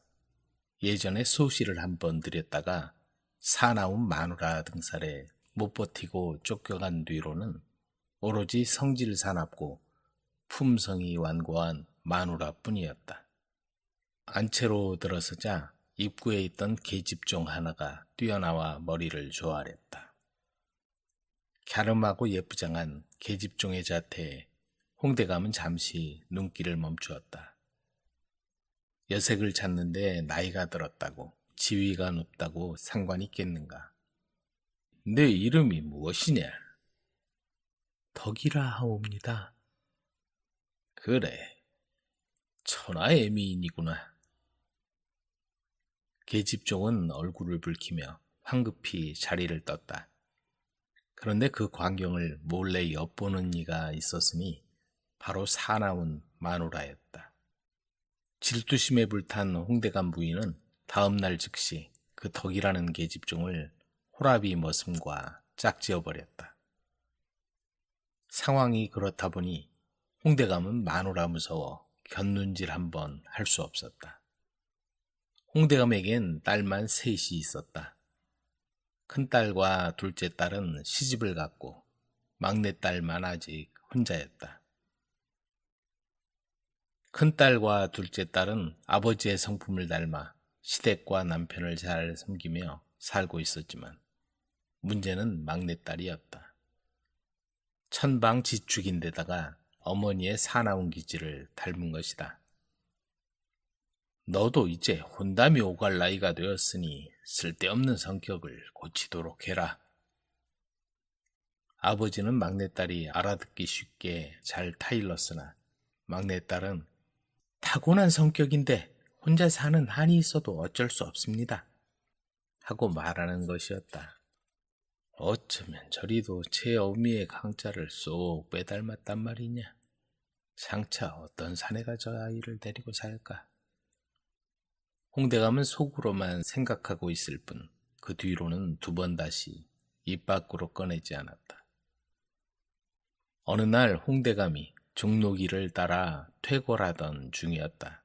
예전에 소실을 한번 들였다가 사나운 마누라 등살에 못 버티고 쫓겨간 뒤로는 오로지 성질 사납고 품성이 완고한 마누라뿐이었다. 안채로 들어서자 입구에 있던 계집종 하나가 뛰어나와 머리를 조아렸다. 갸름하고 예쁘장한 계집종의 자태에 홍대감은 잠시 눈길을 멈추었다. 여색을 찾는데 나이가 들었다고 지위가 높다고 상관이 있겠는가. 내 이름이 무엇이냐? 덕이라 하옵니다. 그래, 천하의 미인이구나. 계집종은 얼굴을 붉히며 황급히 자리를 떴다. 그런데 그 광경을 몰래 엿보는 이가 있었으니 바로 사나운 마누라였다. 질투심에 불탄 홍대감 부인은 다음 날 즉시 그 덕이라는 계집종을 호라비 머슴과 짝지어버렸다. 상황이 그렇다 보니 홍대감은 마누라 무서워 곁눈질 한번 할 수 없었다. 홍대감에겐 딸만 셋이 있었다. 큰딸과 둘째 딸은 시집을 갔고 막내딸만 아직 혼자였다. 큰딸과 둘째 딸은 아버지의 성품을 닮아 시댁과 남편을 잘 섬기며 살고 있었지만 문제는 막내딸이었다. 천방지축인데다가 어머니의 사나운 기질을 닮은 것이다. 너도 이제 혼담이 오갈 나이가 되었으니 쓸데없는 성격을 고치도록 해라. 아버지는 막내딸이 알아듣기 쉽게 잘 타일렀으나 막내딸은 타고난 성격인데 혼자 사는 한이 있어도 어쩔 수 없습니다. 하고 말하는 것이었다. 어쩌면 저리도 제 어미의 강자를 쏙 빼닮았단 말이냐. 장차 어떤 사내가 저 아이를 데리고 살까. 홍대감은 속으로만 생각하고 있을 뿐 그 뒤로는 두 번 다시 입 밖으로 꺼내지 않았다. 어느 날 홍대감이 종로길을 따라 퇴골하던 중이었다.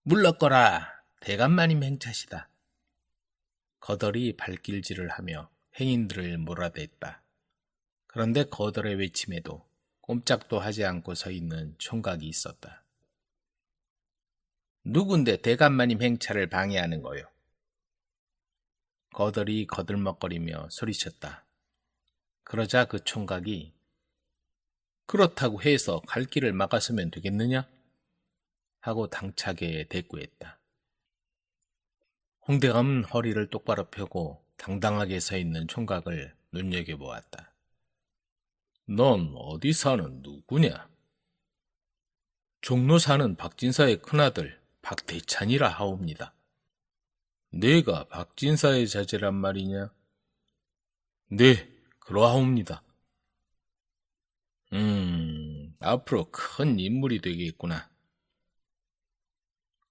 물러거라, 대감마님 행차시다. 거덜이 발길질을 하며 행인들을 몰아댔다. 그런데 거덜의 외침에도 꼼짝도 하지 않고 서 있는 총각이 있었다. 누군데 대감마님 행차를 방해하는 거요? 거덜이 거들먹거리며 소리쳤다. 그러자 그 총각이 그렇다고 해서 갈 길을 막아서면 되겠느냐? 하고 당차게 대꾸했다. 홍대감은 허리를 똑바로 펴고 당당하게 서 있는 총각을 눈여겨보았다. 넌 어디 사는 누구냐? 종로 사는 박진사의 큰아들 박대찬이라 하옵니다. 내가 박진사의 자제란 말이냐? 네, 그러하옵니다. 앞으로 큰 인물이 되겠구나.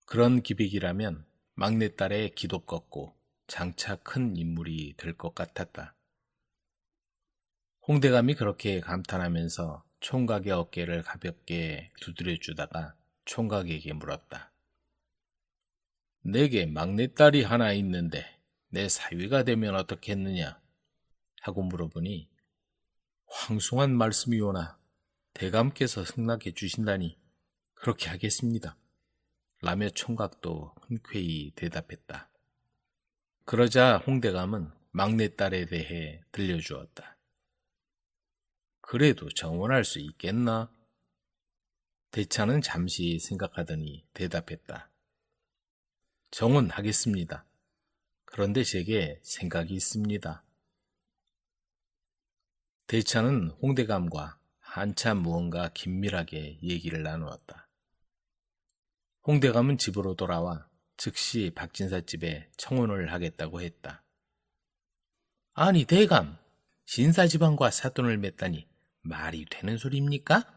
그런 기백이라면 막내딸의 기도 꺾고 장차 큰 인물이 될 것 같았다. 홍대감이 그렇게 감탄하면서 총각의 어깨를 가볍게 두드려주다가 총각에게 물었다. 내게 막내딸이 하나 있는데 내 사위가 되면 어떻겠느냐? 하고 물어보니 황송한 말씀이오나 대감께서 승낙해 주신다니 그렇게 하겠습니다. 라며 총각도 흔쾌히 대답했다. 그러자 홍대감은 막내딸에 대해 들려주었다. 그래도 정원할 수 있겠나? 대차는 잠시 생각하더니 대답했다. 정원하겠습니다. 그런데 제게 생각이 있습니다. 대차는 홍대감과 한참 무언가 긴밀하게 얘기를 나누었다. 홍대감은 집으로 돌아와 즉시 박진사 집에 청혼을 하겠다고 했다. 아니 대감, 신사지방과 사돈을 맺다니 말이 되는 소리입니까?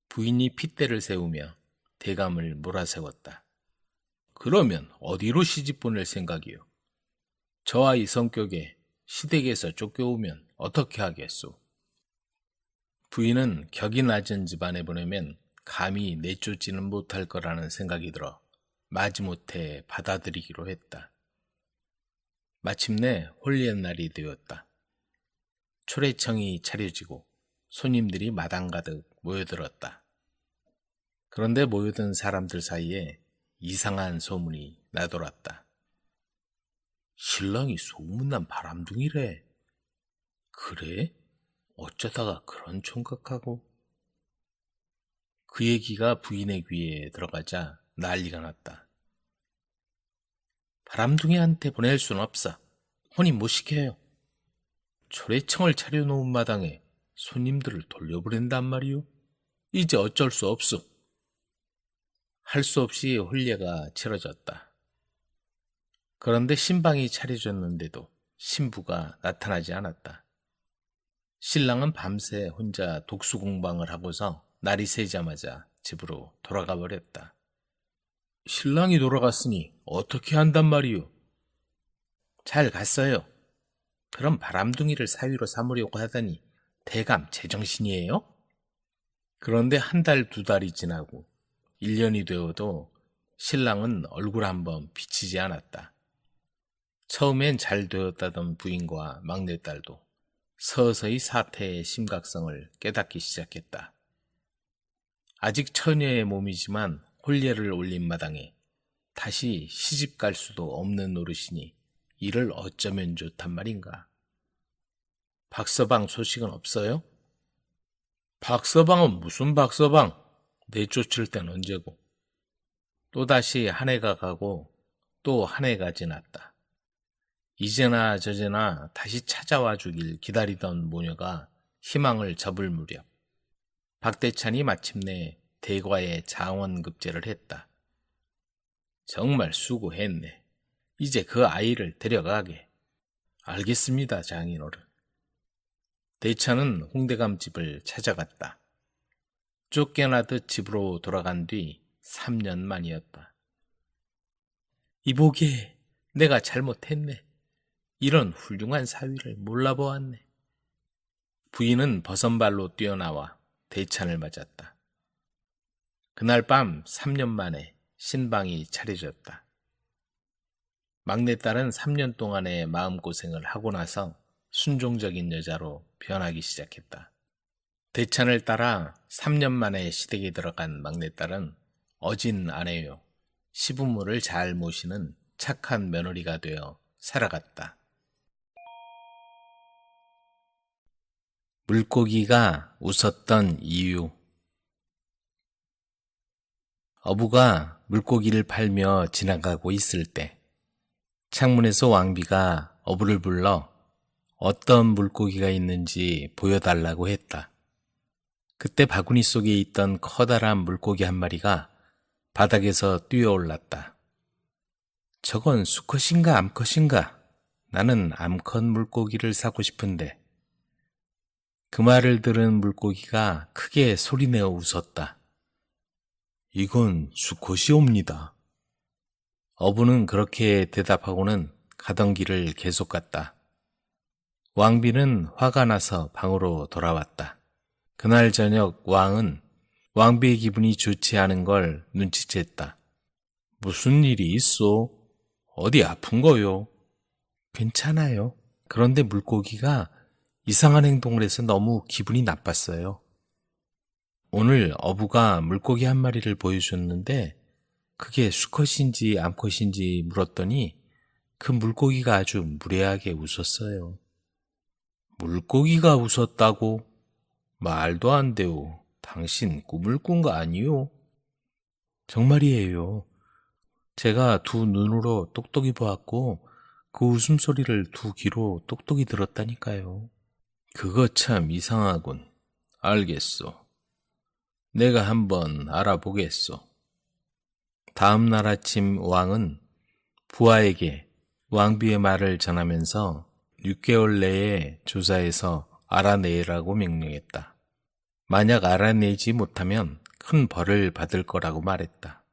부인이 핏대를 세우며 대감을 몰아세웠다. 그러면 어디로 시집 보낼 생각이요? 저 아이 성격에 시댁에서 쫓겨오면 어떻게 하겠소? 부인은 격이 낮은 집안에 보내면 감히 내쫓지는 못할 거라는 생각이 들어 마지못해 받아들이기로 했다. 마침내 홀리의 날이 되었다. 초래청이 차려지고 손님들이 마당 가득 모여들었다. 그런데 모여든 사람들 사이에 이상한 소문이 나돌았다. 신랑이 소문난 바람둥이래. 그래? 어쩌다가 그런 총각하고? 그 얘기가 부인의 귀에 들어가자 난리가 났다. 바람둥이한테 보낼 순 없어. 혼인 못 시켜요. 초래청을 차려놓은 마당에 손님들을 돌려보낸단 말이오. 이제 어쩔 수 없소. 할 수 없이 혼례가 치러졌다. 그런데 신방이 차려졌는데도 신부가 나타나지 않았다. 신랑은 밤새 혼자 독수공방을 하고서 날이 새자마자 집으로 돌아가 버렸다. 신랑이 돌아갔으니 어떻게 한단 말이오? 잘 갔어요. 그럼 바람둥이를 사위로 삼으려고 하다니 대감 제정신이에요? 그런데 한 달, 두 달이 지나고 1년이 되어도 신랑은 얼굴 한번 비치지 않았다. 처음엔 잘 되었다던 부인과 막내딸도 서서히 사태의 심각성을 깨닫기 시작했다. 아직 처녀의 몸이지만 혼례를 올린 마당에 다시 시집 갈 수도 없는 노릇이니 이를 어쩌면 좋단 말인가. 박서방 소식은 없어요? 박서방은 무슨 박서방? 내쫓을 땐 언제고. 또다시 한 해가 가고 또 한 해가 지났다. 이제나 저제나 다시 찾아와 주길 기다리던 모녀가 희망을 접을 무렵 박대찬이 마침내 대과에 장원급제를 했다. 정말 수고했네. 이제 그 아이를 데려가게. 알겠습니다, 장인어른. 대찬은 홍대감 집을 찾아갔다. 쫓겨나듯 집으로 돌아간 뒤 3년 만이었다. 이보게, 내가 잘못했네. 이런 훌륭한 사위를 몰라보았네. 부인은 버선발로 뛰어나와 대찬을 맞았다. 그날 밤 3년 만에 신방이 차려졌다. 막내딸은 3년 동안의 마음고생을 하고 나서 순종적인 여자로 변하기 시작했다. 대찬을 따라 3년 만에 시댁에 들어간 막내딸은 어진 아내요. 시부모를 잘 모시는 착한 며느리가 되어 살아갔다. 물고기가 웃었던 이유. 어부가 물고기를 팔며 지나가고 있을 때 창문에서 왕비가 어부를 불러 어떤 물고기가 있는지 보여달라고 했다. 그때 바구니 속에 있던 커다란 물고기 한 마리가 바닥에서 뛰어올랐다. 저건 수컷인가 암컷인가? 나는 암컷 물고기를 사고 싶은데. 그 말을 들은 물고기가 크게 소리내어 웃었다. 이건 수컷이옵니다. 어부는 그렇게 대답하고는 가던 길을 계속 갔다. 왕비는 화가 나서 방으로 돌아왔다. 그날 저녁 왕은 왕비의 기분이 좋지 않은 걸 눈치챘다. 무슨 일이 있어? 어디 아픈 거요? 괜찮아요. 그런데 물고기가 이상한 행동을 해서 너무 기분이 나빴어요. 오늘 어부가 물고기 한 마리를 보여줬는데 그게 수컷인지 암컷인지 물었더니 그 물고기가 아주 무례하게 웃었어요. 물고기가 웃었다고? 말도 안 돼요. 당신 꿈을 꾼 거 아니요? 정말이에요. 제가 두 눈으로 똑똑히 보았고 그 웃음소리를 두 귀로 똑똑히 들었다니까요. 그거 참 이상하군. 알겠소. 내가 한번 알아보겠소. 다음 날 아침 왕은 부하에게 왕비의 말을 전하면서 6개월 내에 조사해서 알아내라고 명령했다. 만약 알아내지 못하면 큰 벌을 받을 거라고 말했다.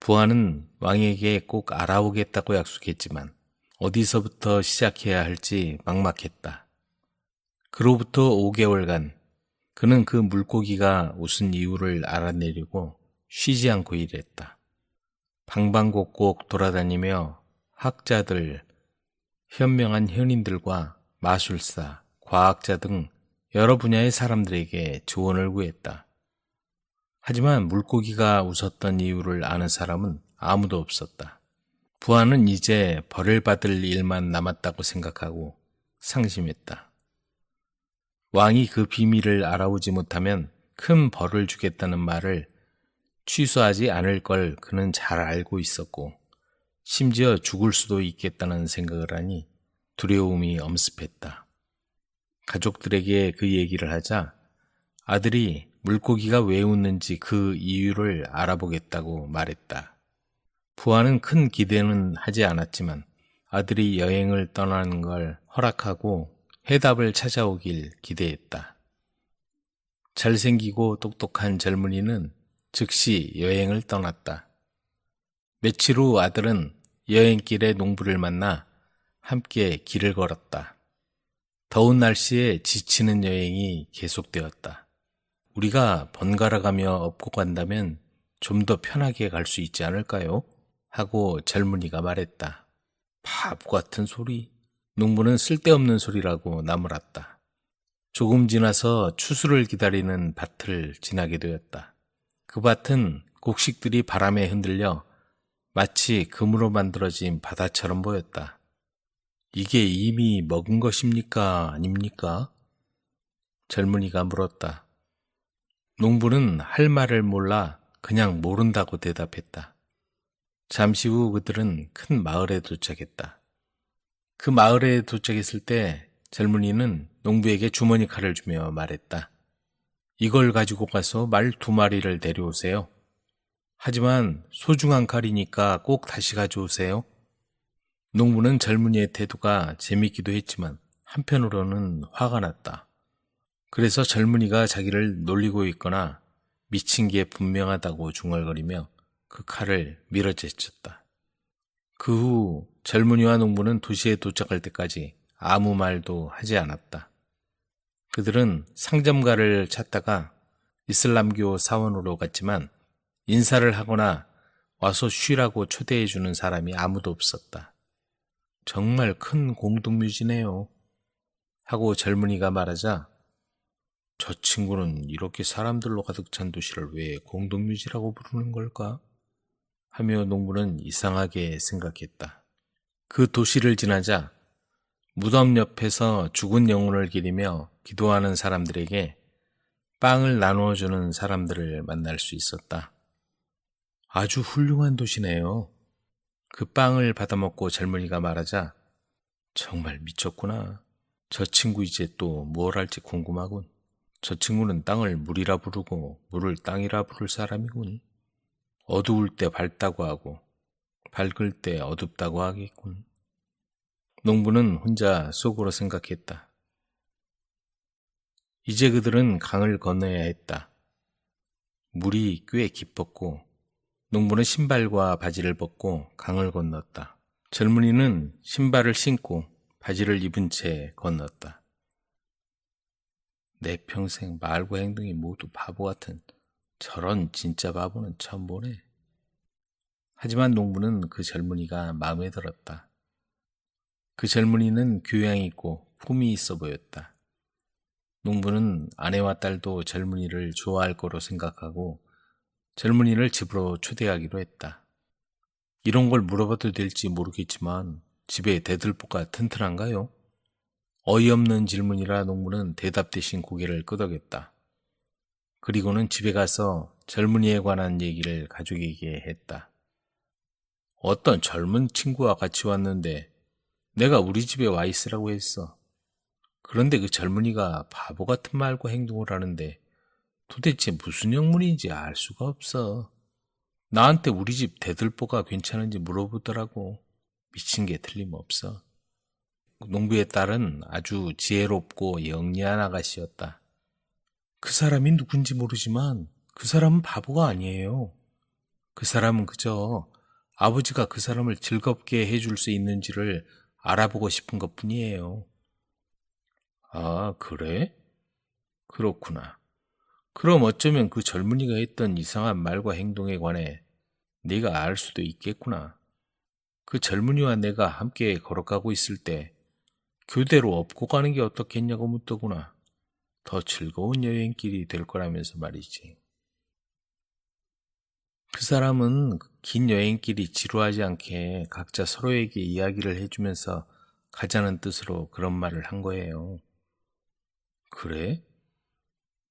부하는 왕에게 꼭 알아오겠다고 약속했지만 어디서부터 시작해야 할지 막막했다. 그로부터 5개월간 그는 그 물고기가 웃은 이유를 알아내려고 쉬지 않고 일했다. 방방곡곡 돌아다니며 학자들, 현명한 현인들과 마술사, 과학자 등 여러 분야의 사람들에게 조언을 구했다. 하지만 물고기가 웃었던 이유를 아는 사람은 아무도 없었다. 부하는 이제 벌을 받을 일만 남았다고 생각하고 상심했다. 왕이 그 비밀을 알아오지 못하면 큰 벌을 주겠다는 말을 취소하지 않을 걸 그는 잘 알고 있었고 심지어 죽을 수도 있겠다는 생각을 하니 두려움이 엄습했다. 가족들에게 그 얘기를 하자 아들이 물고기가 왜 웃는지 그 이유를 알아보겠다고 말했다. 부하는 큰 기대는 하지 않았지만 아들이 여행을 떠나는 걸 허락하고 해답을 찾아오길 기대했다. 잘생기고 똑똑한 젊은이는 즉시 여행을 떠났다. 며칠 후 아들은 여행길에 농부를 만나 함께 길을 걸었다. 더운 날씨에 지치는 여행이 계속되었다. 우리가 번갈아가며 업고 간다면 좀 더 편하게 갈 수 있지 않을까요? 하고 젊은이가 말했다. 바보 같은 소리. 농부는 쓸데없는 소리라고 나무랐다. 조금 지나서 추수를 기다리는 밭을 지나게 되었다. 그 밭은 곡식들이 바람에 흔들려 마치 금으로 만들어진 바다처럼 보였다. 이게 이미 먹은 것입니까? 아닙니까? 젊은이가 물었다. 농부는 할 말을 몰라 그냥 모른다고 대답했다. 잠시 후 그들은 큰 마을에 도착했다. 그 마을에 도착했을 때 젊은이는 농부에게 주머니 칼을 주며 말했다. 이걸 가지고 가서 말 2마리를 데려오세요. 하지만 소중한 칼이니까 꼭 다시 가져오세요. 농부는 젊은이의 태도가 재밌기도 했지만 한편으로는 화가 났다. 그래서 젊은이가 자기를 놀리고 있거나 미친 게 분명하다고 중얼거리며 그 칼을 밀어제쳤다. 그 후 젊은이와 농부는 도시에 도착할 때까지 아무 말도 하지 않았다. 그들은 상점가를 찾다가 이슬람교 사원으로 갔지만 인사를 하거나 와서 쉬라고 초대해주는 사람이 아무도 없었다. 정말 큰 공동묘지네요. 하고 젊은이가 말하자 저 친구는 이렇게 사람들로 가득 찬 도시를 왜 공동묘지라고 부르는 걸까? 하며 농부는 이상하게 생각했다. 그 도시를 지나자 무덤 옆에서 죽은 영혼을 기리며 기도하는 사람들에게 빵을 나누어주는 사람들을 만날 수 있었다. 아주 훌륭한 도시네요. 그 빵을 받아먹고 젊은이가 말하자 정말 미쳤구나. 저 친구 이제 또 뭘 할지 궁금하군. 저 친구는 땅을 물이라 부르고 물을 땅이라 부를 사람이군. 어두울 때 밝다고 하고 밝을 때 어둡다고 하겠군. 농부는 혼자 속으로 생각했다. 이제 그들은 강을 건너야 했다. 물이 꽤 깊었고 농부는 신발과 바지를 벗고 강을 건넜다. 젊은이는 신발을 신고 바지를 입은 채 건넜다. 내 평생 말과 행동이 모두 바보 같은 저런 진짜 바보는 처음 보네. 하지만 농부는 그 젊은이가 마음에 들었다. 그 젊은이는 교양 있고 품이 있어 보였다. 농부는 아내와 딸도 젊은이를 좋아할 거로 생각하고 젊은이를 집으로 초대하기로 했다. 이런 걸 물어봐도 될지 모르겠지만 집에 대들보가 튼튼한가요? 어이없는 질문이라 농부는 대답 대신 고개를 끄덕였다. 그리고는 집에 가서 젊은이에 관한 얘기를 가족에게 했다. 어떤 젊은 친구와 같이 왔는데 내가 우리 집에 와 있으라고 했어. 그런데 그 젊은이가 바보 같은 말과 행동을 하는데 도대체 무슨 영문인지 알 수가 없어. 나한테 우리 집 대들보가 괜찮은지 물어보더라고. 미친 게 틀림없어. 농부의 딸은 아주 지혜롭고 영리한 아가씨였다. 그 사람이 누군지 모르지만 그 사람은 바보가 아니에요. 그 사람은 그저 아버지가 그 사람을 즐겁게 해줄 수 있는지를 알아보고 싶은 것뿐이에요. 아, 그래? 그렇구나. 그럼 어쩌면 그 젊은이가 했던 이상한 말과 행동에 관해 네가 알 수도 있겠구나. 그 젊은이와 내가 함께 걸어가고 있을 때 교대로 업고 가는 게 어떻겠냐고 묻더구나. 더 즐거운 여행길이 될 거라면서 말이지. 그 사람은 긴 여행길이 지루하지 않게 각자 서로에게 이야기를 해주면서 가자는 뜻으로 그런 말을 한 거예요. 그래?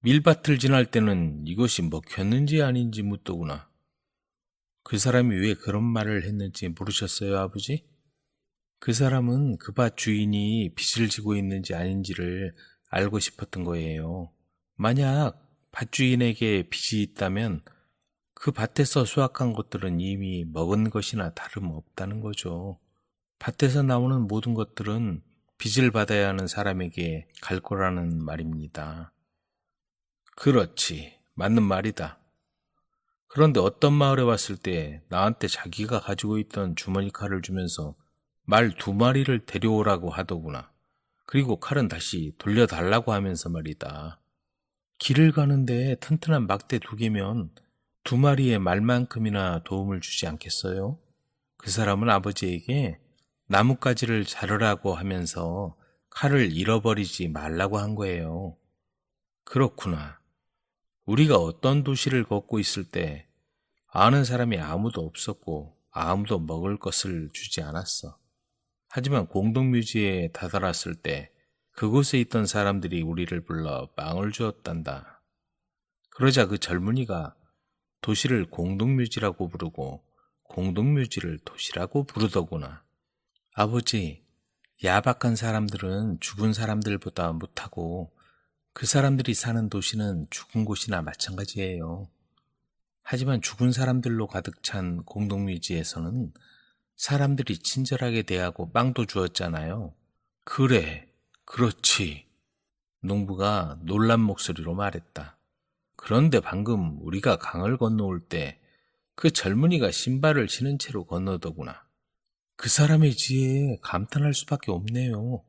밀밭을 지날 때는 이것이 먹혔는지 아닌지 묻더구나. 그 사람이 왜 그런 말을 했는지 모르셨어요, 아버지? 그 사람은 그 밭 주인이 빚을 지고 있는지 아닌지를 알고 싶었던 거예요. 만약 밭 주인에게 빚이 있다면 그 밭에서 수확한 것들은 이미 먹은 것이나 다름없다는 거죠. 밭에서 나오는 모든 것들은 빚을 받아야 하는 사람에게 갈 거라는 말입니다. 그렇지, 맞는 말이다. 그런데 어떤 마을에 왔을 때 나한테 자기가 가지고 있던 주머니 칼을 주면서 말 2마리를 데려오라고 하더구나. 그리고 칼은 다시 돌려달라고 하면서 말이다. 길을 가는데 튼튼한 막대 2개면 2마리의 말만큼이나 도움을 주지 않겠어요? 그 사람은 아버지에게 나뭇가지를 자르라고 하면서 칼을 잃어버리지 말라고 한 거예요. 그렇구나. 우리가 어떤 도시를 걷고 있을 때 아는 사람이 아무도 없었고 아무도 먹을 것을 주지 않았어. 하지만 공동묘지에 다다랐을 때 그곳에 있던 사람들이 우리를 불러 빵을 주었단다. 그러자 그 젊은이가 도시를 공동묘지라고 부르고 공동묘지를 도시라고 부르더구나. 아버지, 야박한 사람들은 죽은 사람들보다 못하고 그 사람들이 사는 도시는 죽은 곳이나 마찬가지예요. 하지만 죽은 사람들로 가득 찬 공동묘지에서는 사람들이 친절하게 대하고 빵도 주었잖아요. 그래, 그렇지. 농부가 놀란 목소리로 말했다. 그런데 방금 우리가 강을 건너올 때 그 젊은이가 신발을 신은 채로 건너더구나. 그 사람의 지혜에 감탄할 수밖에 없네요.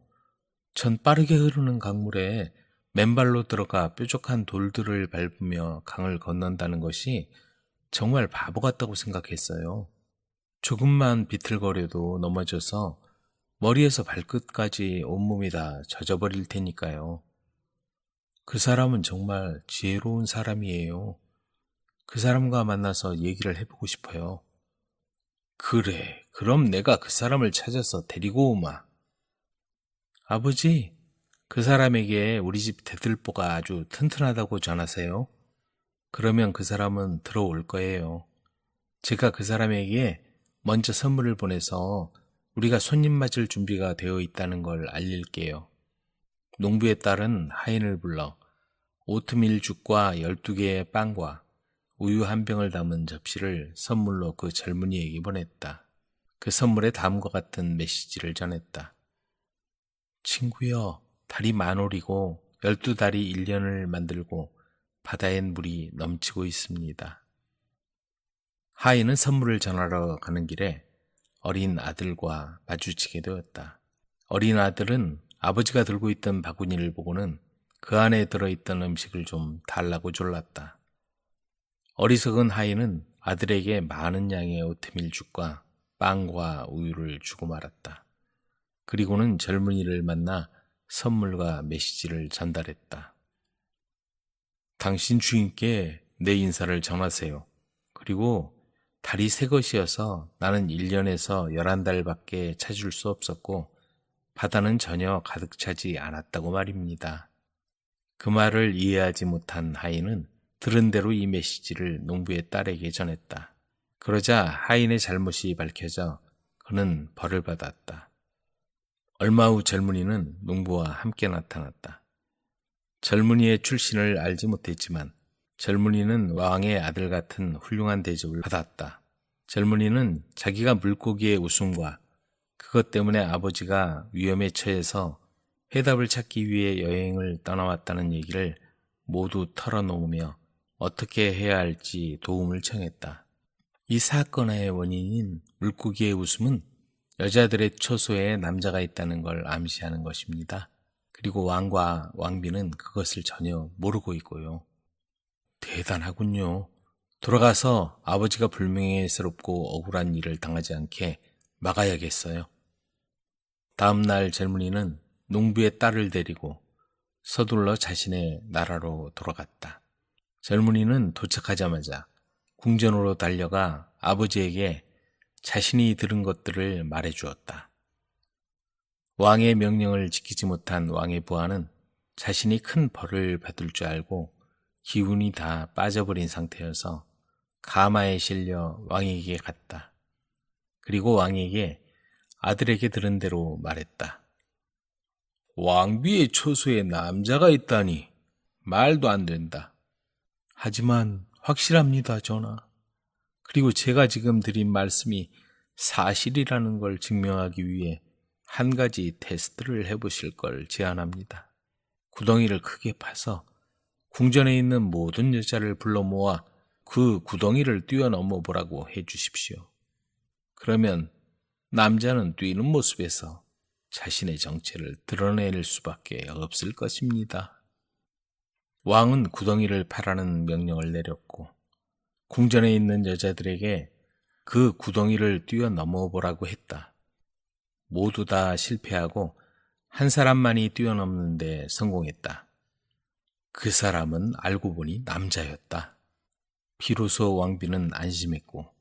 전 빠르게 흐르는 강물에 맨발로 들어가 뾰족한 돌들을 밟으며 강을 건넌다는 것이 정말 바보 같다고 생각했어요. 조금만 비틀거려도 넘어져서 머리에서 발끝까지 온몸이 다 젖어버릴 테니까요. 그 사람은 정말 지혜로운 사람이에요. 그 사람과 만나서 얘기를 해보고 싶어요. 그래, 그럼 내가 그 사람을 찾아서 데리고 오마. 아버지, 그 사람에게 우리 집 대들보가 아주 튼튼하다고 전하세요. 그러면 그 사람은 들어올 거예요. 제가 그 사람에게 먼저 선물을 보내서 우리가 손님 맞을 준비가 되어 있다는 걸 알릴게요. 농부의 딸은 하인을 불러 오트밀죽과 12개의 빵과 우유 한 병을 담은 접시를 선물로 그 젊은이에게 보냈다. 그 선물에 다음과 같은 메시지를 전했다. 친구여, 달이 만올이고 12달이 1년을 만들고 바다엔 물이 넘치고 있습니다. 하인은 선물을 전하러 가는 길에 어린 아들과 마주치게 되었다. 어린 아들은 아버지가 들고 있던 바구니를 보고는 그 안에 들어있던 음식을 좀 달라고 졸랐다. 어리석은 하인은 아들에게 많은 양의 오트밀죽과 빵과 우유를 주고 말았다. 그리고는 젊은이를 만나 선물과 메시지를 전달했다. 당신 주인께 내 인사를 전하세요. 그리고 달이 새 것이어서 나는 1년에서 11달밖에 찾을 수 없었고 바다는 전혀 가득 차지 않았다고 말입니다. 그 말을 이해하지 못한 하인은 들은 대로 이 메시지를 농부의 딸에게 전했다. 그러자 하인의 잘못이 밝혀져 그는 벌을 받았다. 얼마 후 젊은이는 농부와 함께 나타났다. 젊은이의 출신을 알지 못했지만 젊은이는 왕의 아들 같은 훌륭한 대접을 받았다. 젊은이는 자기가 물고기의 웃음과 그것 때문에 아버지가 위험에 처해서 해답을 찾기 위해 여행을 떠나왔다는 얘기를 모두 털어놓으며 어떻게 해야 할지 도움을 청했다. 이 사건의 원인인 물고기의 웃음은 여자들의 처소에 남자가 있다는 걸 암시하는 것입니다. 그리고 왕과 왕비는 그것을 전혀 모르고 있고요. 대단하군요. 돌아가서 아버지가 불명예스럽고 억울한 일을 당하지 않게 막아야겠어요. 다음 날 젊은이는 농부의 딸을 데리고 서둘러 자신의 나라로 돌아갔다. 젊은이는 도착하자마자 궁전으로 달려가 아버지에게 자신이 들은 것들을 말해주었다. 왕의 명령을 지키지 못한 왕의 부하는 자신이 큰 벌을 받을 줄 알고 기운이 다 빠져버린 상태여서 가마에 실려 왕에게 갔다. 그리고 왕에게 아들에게 들은 대로 말했다. 왕비의 처소에 남자가 있다니 말도 안 된다. 하지만 확실합니다, 전하. 그리고 제가 지금 드린 말씀이 사실이라는 걸 증명하기 위해 한 가지 테스트를 해보실 걸 제안합니다. 구덩이를 크게 파서 궁전에 있는 모든 여자를 불러 모아 그 구덩이를 뛰어넘어 보라고 해주십시오. 그러면 남자는 뛰는 모습에서 자신의 정체를 드러낼 수밖에 없을 것입니다. 왕은 구덩이를 파라는 명령을 내렸고 궁전에 있는 여자들에게 그 구덩이를 뛰어넘어 보라고 했다. 모두 다 실패하고 한 사람만이 뛰어넘는데 성공했다. 그 사람은 알고 보니 남자였다. 비로소 왕비는 안심했고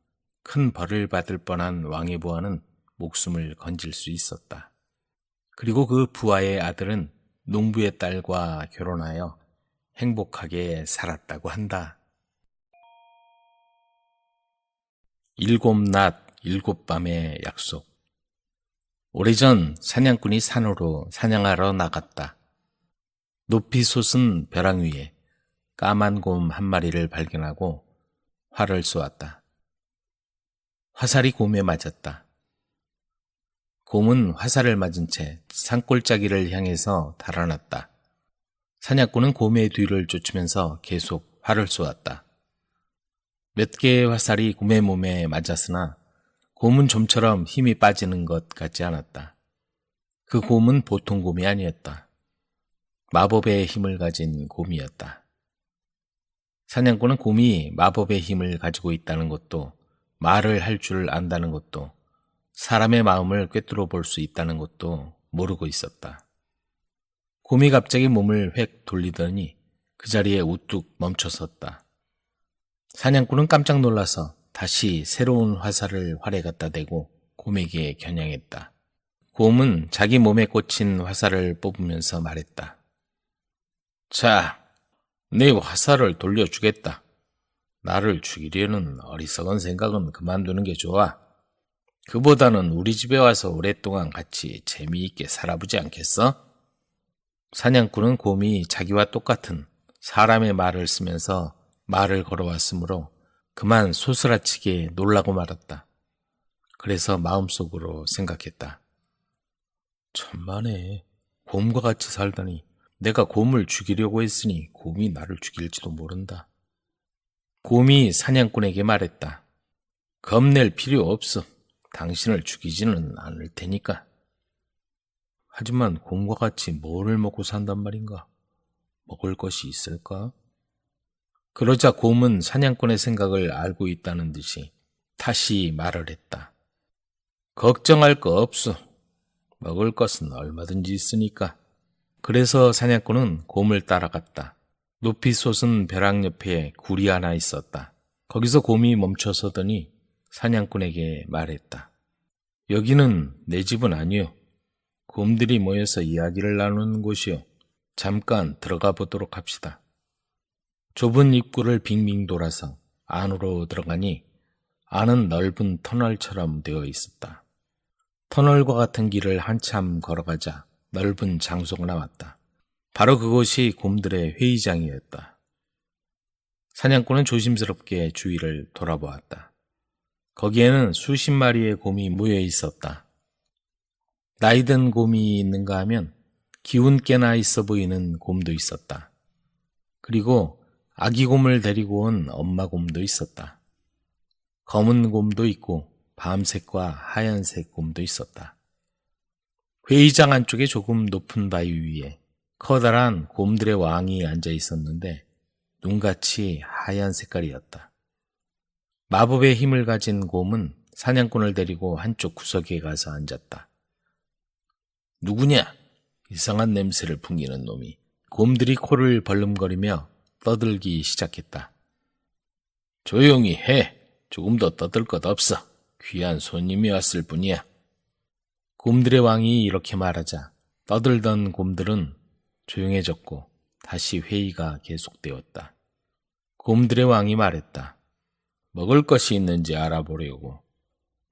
큰 벌을 받을 뻔한 왕의 부하는 목숨을 건질 수 있었다. 그리고 그 부하의 아들은 농부의 딸과 결혼하여 행복하게 살았다고 한다. 7낮 7밤의 약속. 오래전 사냥꾼이 산으로 사냥하러 나갔다. 높이 솟은 벼랑 위에 까만 곰 한 마리를 발견하고 활을 쏘았다. 화살이 곰에 맞았다. 곰은 화살을 맞은 채 산골짜기를 향해서 달아났다. 사냥꾼은 곰의 뒤를 쫓으면서 계속 활을 쏘았다. 몇 개의 화살이 곰의 몸에 맞았으나 곰은 좀처럼 힘이 빠지는 것 같지 않았다. 그 곰은 보통 곰이 아니었다. 마법의 힘을 가진 곰이었다. 사냥꾼은 곰이 마법의 힘을 가지고 있다는 것도, 말을 할 줄 안다는 것도, 사람의 마음을 꿰뚫어 볼 수 있다는 것도 모르고 있었다. 곰이 갑자기 몸을 획 돌리더니 그 자리에 우뚝 멈춰섰다. 사냥꾼은 깜짝 놀라서 다시 새로운 화살을 활에 갖다 대고 곰에게 겨냥했다. 곰은 자기 몸에 꽂힌 화살을 뽑으면서 말했다. 자, 내 화살을 돌려주겠다. 나를 죽이려는 어리석은 생각은 그만두는 게 좋아. 그보다는 우리 집에 와서 오랫동안 같이 재미있게 살아보지 않겠어? 사냥꾼은 곰이 자기와 똑같은 사람의 말을 쓰면서 말을 걸어왔으므로 그만 소스라치게 놀라고 말았다. 그래서 마음속으로 생각했다. 천만에 곰과 같이 살다니 내가 곰을 죽이려고 했으니 곰이 나를 죽일지도 모른다. 곰이 사냥꾼에게 말했다. 겁낼 필요 없어. 당신을 죽이지는 않을 테니까. 하지만 곰과 같이 뭐를 먹고 산단 말인가? 먹을 것이 있을까? 그러자 곰은 사냥꾼의 생각을 알고 있다는 듯이 다시 말을 했다. 걱정할 거 없어. 먹을 것은 얼마든지 있으니까. 그래서 사냥꾼은 곰을 따라갔다. 높이 솟은 벼랑 옆에 굴이 하나 있었다. 거기서 곰이 멈춰서더니 사냥꾼에게 말했다. 여기는 내 집은 아니오. 곰들이 모여서 이야기를 나누는 곳이오. 잠깐 들어가 보도록 합시다. 좁은 입구를 빙빙 돌아서 안으로 들어가니 안은 넓은 터널처럼 되어 있었다. 터널과 같은 길을 한참 걸어가자 넓은 장소가 나왔다. 바로 그곳이 곰들의 회의장이었다. 사냥꾼은 조심스럽게 주위를 돌아보았다. 거기에는 수십 마리의 곰이 모여 있었다. 나이든 곰이 있는가 하면 기운 꽤나 있어 보이는 곰도 있었다. 그리고 아기 곰을 데리고 온 엄마 곰도 있었다. 검은 곰도 있고 밤색과 하얀색 곰도 있었다. 회의장 안쪽에 조금 높은 바위 위에 커다란 곰들의 왕이 앉아 있었는데 눈같이 하얀 색깔이었다. 마법의 힘을 가진 곰은 사냥꾼을 데리고 한쪽 구석에 가서 앉았다. 누구냐? 이상한 냄새를 풍기는 놈이 곰들이 코를 벌름거리며 떠들기 시작했다. 조용히 해. 조금 더 떠들 것 없어. 귀한 손님이 왔을 뿐이야. 곰들의 왕이 이렇게 말하자 떠들던 곰들은 조용해졌고 다시 회의가 계속되었다. 곰들의 왕이 말했다. 먹을 것이 있는지 알아보려고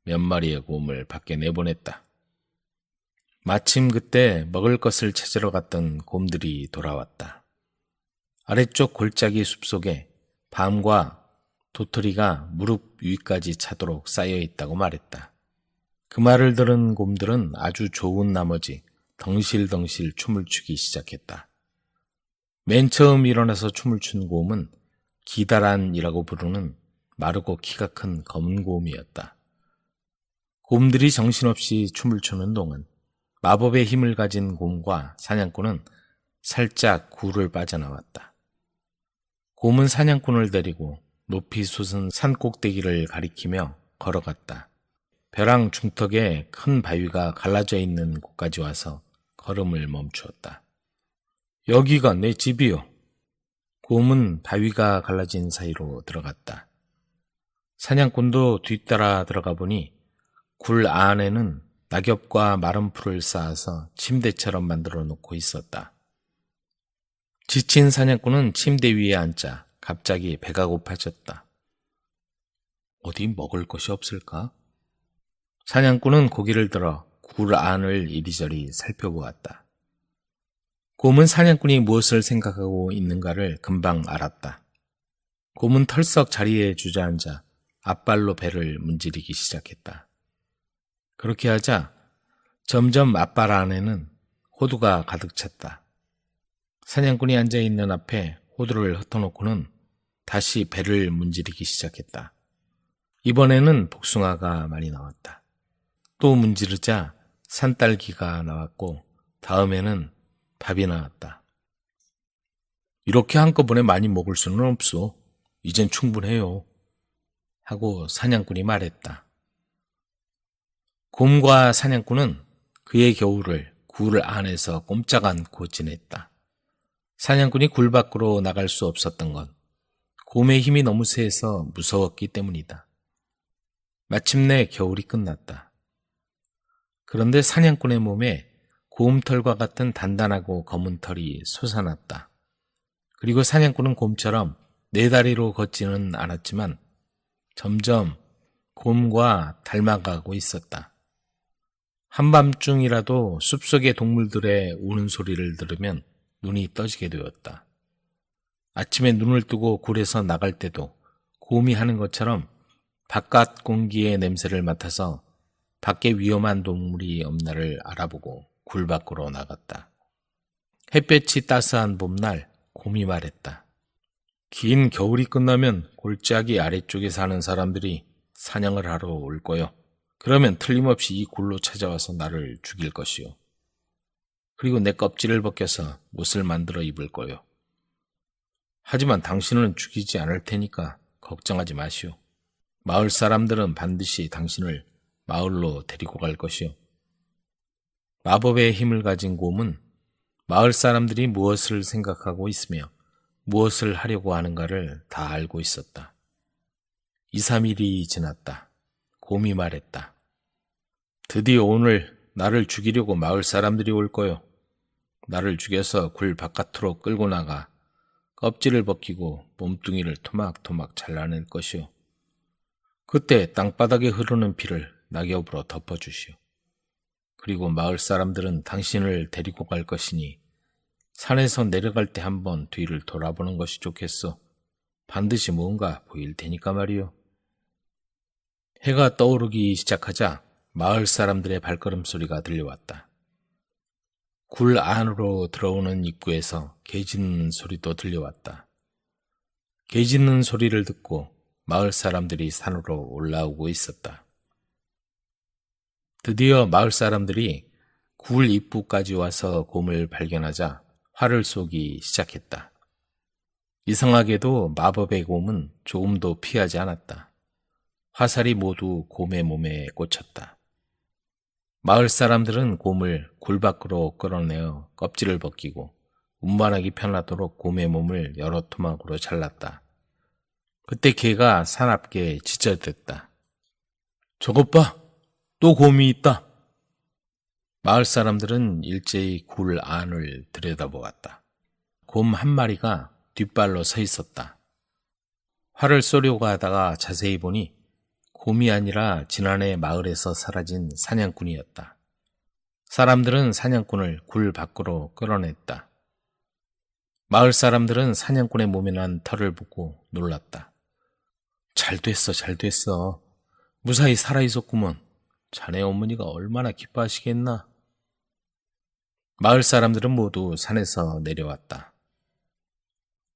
몇 마리의 곰을 밖에 내보냈다. 마침 그때 먹을 것을 찾으러 갔던 곰들이 돌아왔다. 아래쪽 골짜기 숲속에 밤과 도토리가 무릎 위까지 차도록 쌓여 있다고 말했다. 그 말을 들은 곰들은 아주 좋은 나머지 덩실덩실 춤을 추기 시작했다. 맨 처음 일어나서 춤을 춘 곰은 기다란이라고 부르는 마르고 키가 큰 검은 곰이었다. 곰들이 정신없이 춤을 추는 동안 마법의 힘을 가진 곰과 사냥꾼은 살짝 굴을 빠져나왔다. 곰은 사냥꾼을 데리고 높이 솟은 산 꼭대기를 가리키며 걸어갔다. 벼랑 중턱에 큰 바위가 갈라져 있는 곳까지 와서 걸음을 멈추었다. 여기가 내 집이요. 곰은 바위가 갈라진 사이로 들어갔다. 사냥꾼도 뒤따라 들어가 보니 굴 안에는 낙엽과 마른 풀을 쌓아서 침대처럼 만들어 놓고 있었다. 지친 사냥꾼은 침대 위에 앉자 갑자기 배가 고파졌다. 어디 먹을 것이 없을까? 사냥꾼은 고개를 들어 굴 안을 이리저리 살펴보았다. 곰은 사냥꾼이 무엇을 생각하고 있는가를 금방 알았다. 곰은 털썩 자리에 주저앉아 앞발로 배를 문지르기 시작했다. 그렇게 하자 점점 앞발 안에는 호두가 가득 찼다. 사냥꾼이 앉아있는 앞에 호두를 흩어놓고는 다시 배를 문지르기 시작했다. 이번에는 복숭아가 많이 나왔다. 또 문지르자 산딸기가 나왔고 다음에는 밥이 나왔다. 이렇게 한꺼번에 많이 먹을 수는 없어. 이젠 충분해요. 하고 사냥꾼이 말했다. 곰과 사냥꾼은 그의 겨울을 굴 안에서 꼼짝 않고 지냈다. 사냥꾼이 굴 밖으로 나갈 수 없었던 건 곰의 힘이 너무 세서 무서웠기 때문이다. 마침내 겨울이 끝났다. 그런데 사냥꾼의 몸에 곰털과 같은 단단하고 검은 털이 솟아났다. 그리고 사냥꾼은 곰처럼 네 다리로 걷지는 않았지만 점점 곰과 닮아가고 있었다. 한밤중이라도 숲속의 동물들의 우는 소리를 들으면 눈이 떠지게 되었다. 아침에 눈을 뜨고 굴에서 나갈 때도 곰이 하는 것처럼 바깥 공기의 냄새를 맡아서 밖에 위험한 동물이 없나를 알아보고 굴 밖으로 나갔다. 햇볕이 따스한 봄날 곰이 말했다. 긴 겨울이 끝나면 골짜기 아래쪽에 사는 사람들이 사냥을 하러 올 거요. 그러면 틀림없이 이 굴로 찾아와서 나를 죽일 것이요. 그리고 내 껍질을 벗겨서 옷을 만들어 입을 거요. 하지만 당신은 죽이지 않을 테니까 걱정하지 마시오. 마을 사람들은 반드시 당신을 마을로 데리고 갈 것이요. 마법의 힘을 가진 곰은 마을 사람들이 무엇을 생각하고 있으며 무엇을 하려고 하는가를 다 알고 있었다. 2, 3일이 지났다. 곰이 말했다. 드디어 오늘 나를 죽이려고 마을 사람들이 올 거요. 나를 죽여서 굴 바깥으로 끌고 나가 껍질을 벗기고 몸뚱이를 토막토막 잘라낼 것이요. 그때 땅바닥에 흐르는 피를 낙엽으로 덮어주시오. 그리고 마을 사람들은 당신을 데리고 갈 것이니 산에서 내려갈 때 한번 뒤를 돌아보는 것이 좋겠소. 반드시 뭔가 보일 테니까 말이요. 해가 떠오르기 시작하자 마을 사람들의 발걸음 소리가 들려왔다. 굴 안으로 들어오는 입구에서 개 짖는 소리도 들려왔다. 개 짖는 소리를 듣고 마을 사람들이 산으로 올라오고 있었다. 드디어 마을 사람들이 굴 입구까지 와서 곰을 발견하자 화를 쏘기 시작했다. 이상하게도 마법의 곰은 조금도 피하지 않았다. 화살이 모두 곰의 몸에 꽂혔다. 마을 사람들은 곰을 굴 밖으로 끌어내어 껍질을 벗기고 운반하기 편하도록 곰의 몸을 여러 토막으로 잘랐다. 그때 개가 사납게 짖어댔다. 저것 봐! 또 곰이 있다! 마을 사람들은 일제히 굴 안을 들여다보았다. 곰 한 마리가 뒷발로 서 있었다. 화를 쏘려고 하다가 자세히 보니 곰이 아니라 지난해 마을에서 사라진 사냥꾼이었다. 사람들은 사냥꾼을 굴 밖으로 끌어냈다. 마을 사람들은 사냥꾼의 몸에 난 털을 보고 놀랐다. 잘 됐어. 무사히 살아있었구먼. 자네 어머니가 얼마나 기뻐하시겠나. 마을 사람들은 모두 산에서 내려왔다.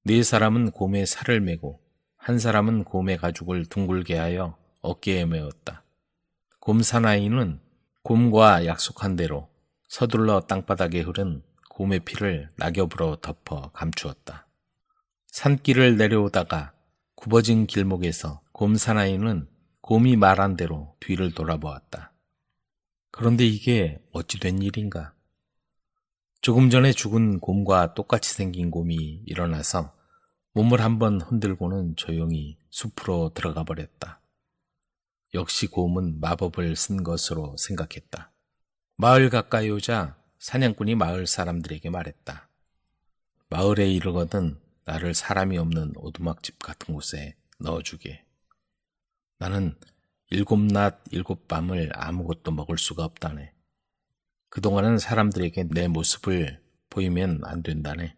4사람은 곰의 살을 메고 한 사람은 곰의 가죽을 둥글게 하여 어깨에 메었다. 곰 사나이는 곰과 약속한 대로 서둘러 땅바닥에 흐른 곰의 피를 낙엽으로 덮어 감추었다. 산길을 내려오다가 굽어진 길목에서 곰 사나이는 곰이 말한 대로 뒤를 돌아보았다. 그런데 이게 어찌 된 일인가? 조금 전에 죽은 곰과 똑같이 생긴 곰이 일어나서 몸을 한번 흔들고는 조용히 숲으로 들어가 버렸다. 역시 곰은 마법을 쓴 것으로 생각했다. 마을 가까이 오자 사냥꾼이 마을 사람들에게 말했다. 마을에 이르거든 나를 사람이 없는 오두막집 같은 곳에 넣어주게. 나는 7낮 7밤을 아무것도 먹을 수가 없다네. 그동안은 사람들에게 내 모습을 보이면 안 된다네.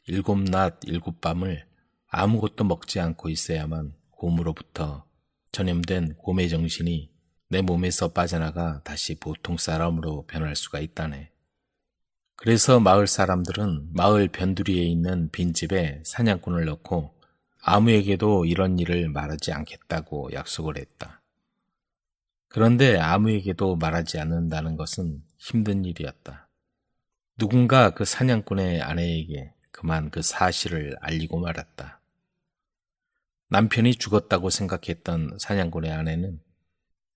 7낮 7밤을 아무것도 먹지 않고 있어야만 곰으로부터 전염된 곰의 정신이 내 몸에서 빠져나가 다시 보통 사람으로 변할 수가 있다네. 그래서 마을 사람들은 마을 변두리에 있는 빈집에 사냥꾼을 넣고 아무에게도 이런 일을 말하지 않겠다고 약속을 했다. 그런데 아무에게도 말하지 않는다는 것은 힘든 일이었다. 누군가 그 사냥꾼의 아내에게 그만 그 사실을 알리고 말았다. 남편이 죽었다고 생각했던 사냥꾼의 아내는